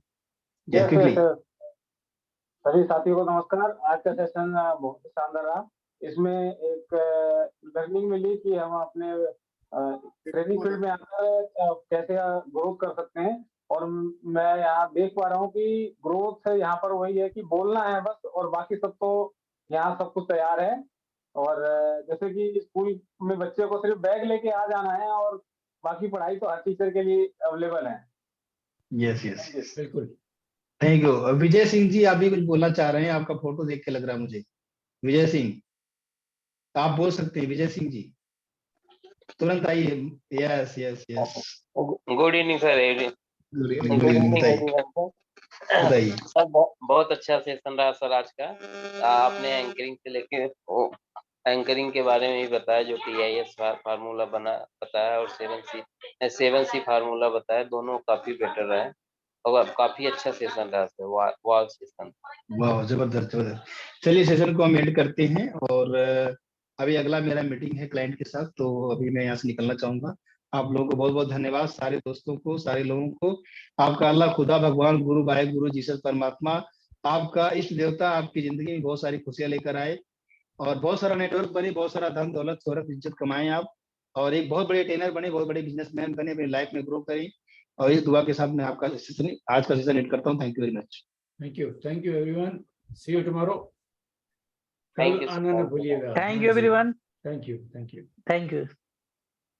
यस सर, सभी साथियों को नमस्कार। आज का सेशन बहुत शानदार रहा। इसमें एक लर्निंग मिली कि हम अपने ट्रेनिंग फील्ड में आकर कैसे ग्रोथ कर सकते हैं, और मैं यहाँ देख पा रहा हूँ कि ग्रोथ यहाँ पर वही है कि बोलना है बस, और बाकी सब तो यहाँ सब कुछ तैयार है। और जैसे कि स्कूल में बच्चे को सिर्फ बैग लेके आ जाना है, और बाकी पढ़ाई तो हर टीचर के लिए अवेलेबल है। यस यस बिल्कुल। Thank you. विजय सिंह जी, आप भी कुछ बोलना चाह रहे हैं? आपका फोटो देख के लग रहा है मुझे। विजय सिंह, आप बोल सकते हैं विजय सिंह जी, तुरंत आइए। Yes yes yes, good evening sir. Good evening, बताइए। सर बहुत अच्छा सेशन रहा सर आज का। आपने एंकरिंग से लेके एंकरिंग के बारे में भी बताया, जो TIS फार्मूला बताया, और 7C फार्मूला बताया, दोनों काफी बेटर रहे और काफी अच्छा सेशन रहा सर, वाव सेशन। वाह, जबरदस्त जबरदस्त। चलिए सेशन को हम एंड करते हैं, और अभी अगला मेरा मीटिंग है क्लाइंट के साथ, तो अभी मैं यहाँ से निकलना चाहूंगा। आप लोगों को बहुत बहुत धन्यवाद, सारे दोस्तों को, सारे लोगों को। आपका अल्लाह, खुदा, भगवान, गुरु, वाहे गुरु, जीसस परमात्मा, आपका इष्ट देवता आपकी जिंदगी में बहुत सारी खुशियां लेकर आए, और बहुत सारा नेटवर्क बने, बहुत सारा धन दौलत शोहरत इज्जत कमाएं आप, और एक बहुत बड़े ट्रेनर बने, बहुत बड़े बिजनेसमैन बने, अपनी लाइफ में ग्रो करें। और इस दुआ के साथ मैं आपका सेशन, आज का सेशन एंड करता हूँ। Thank you very much. Thank you everyone, see you tomorrow. Thank you, आना ना भूलिएगा। Thank you everyone. Thank you. Thank you.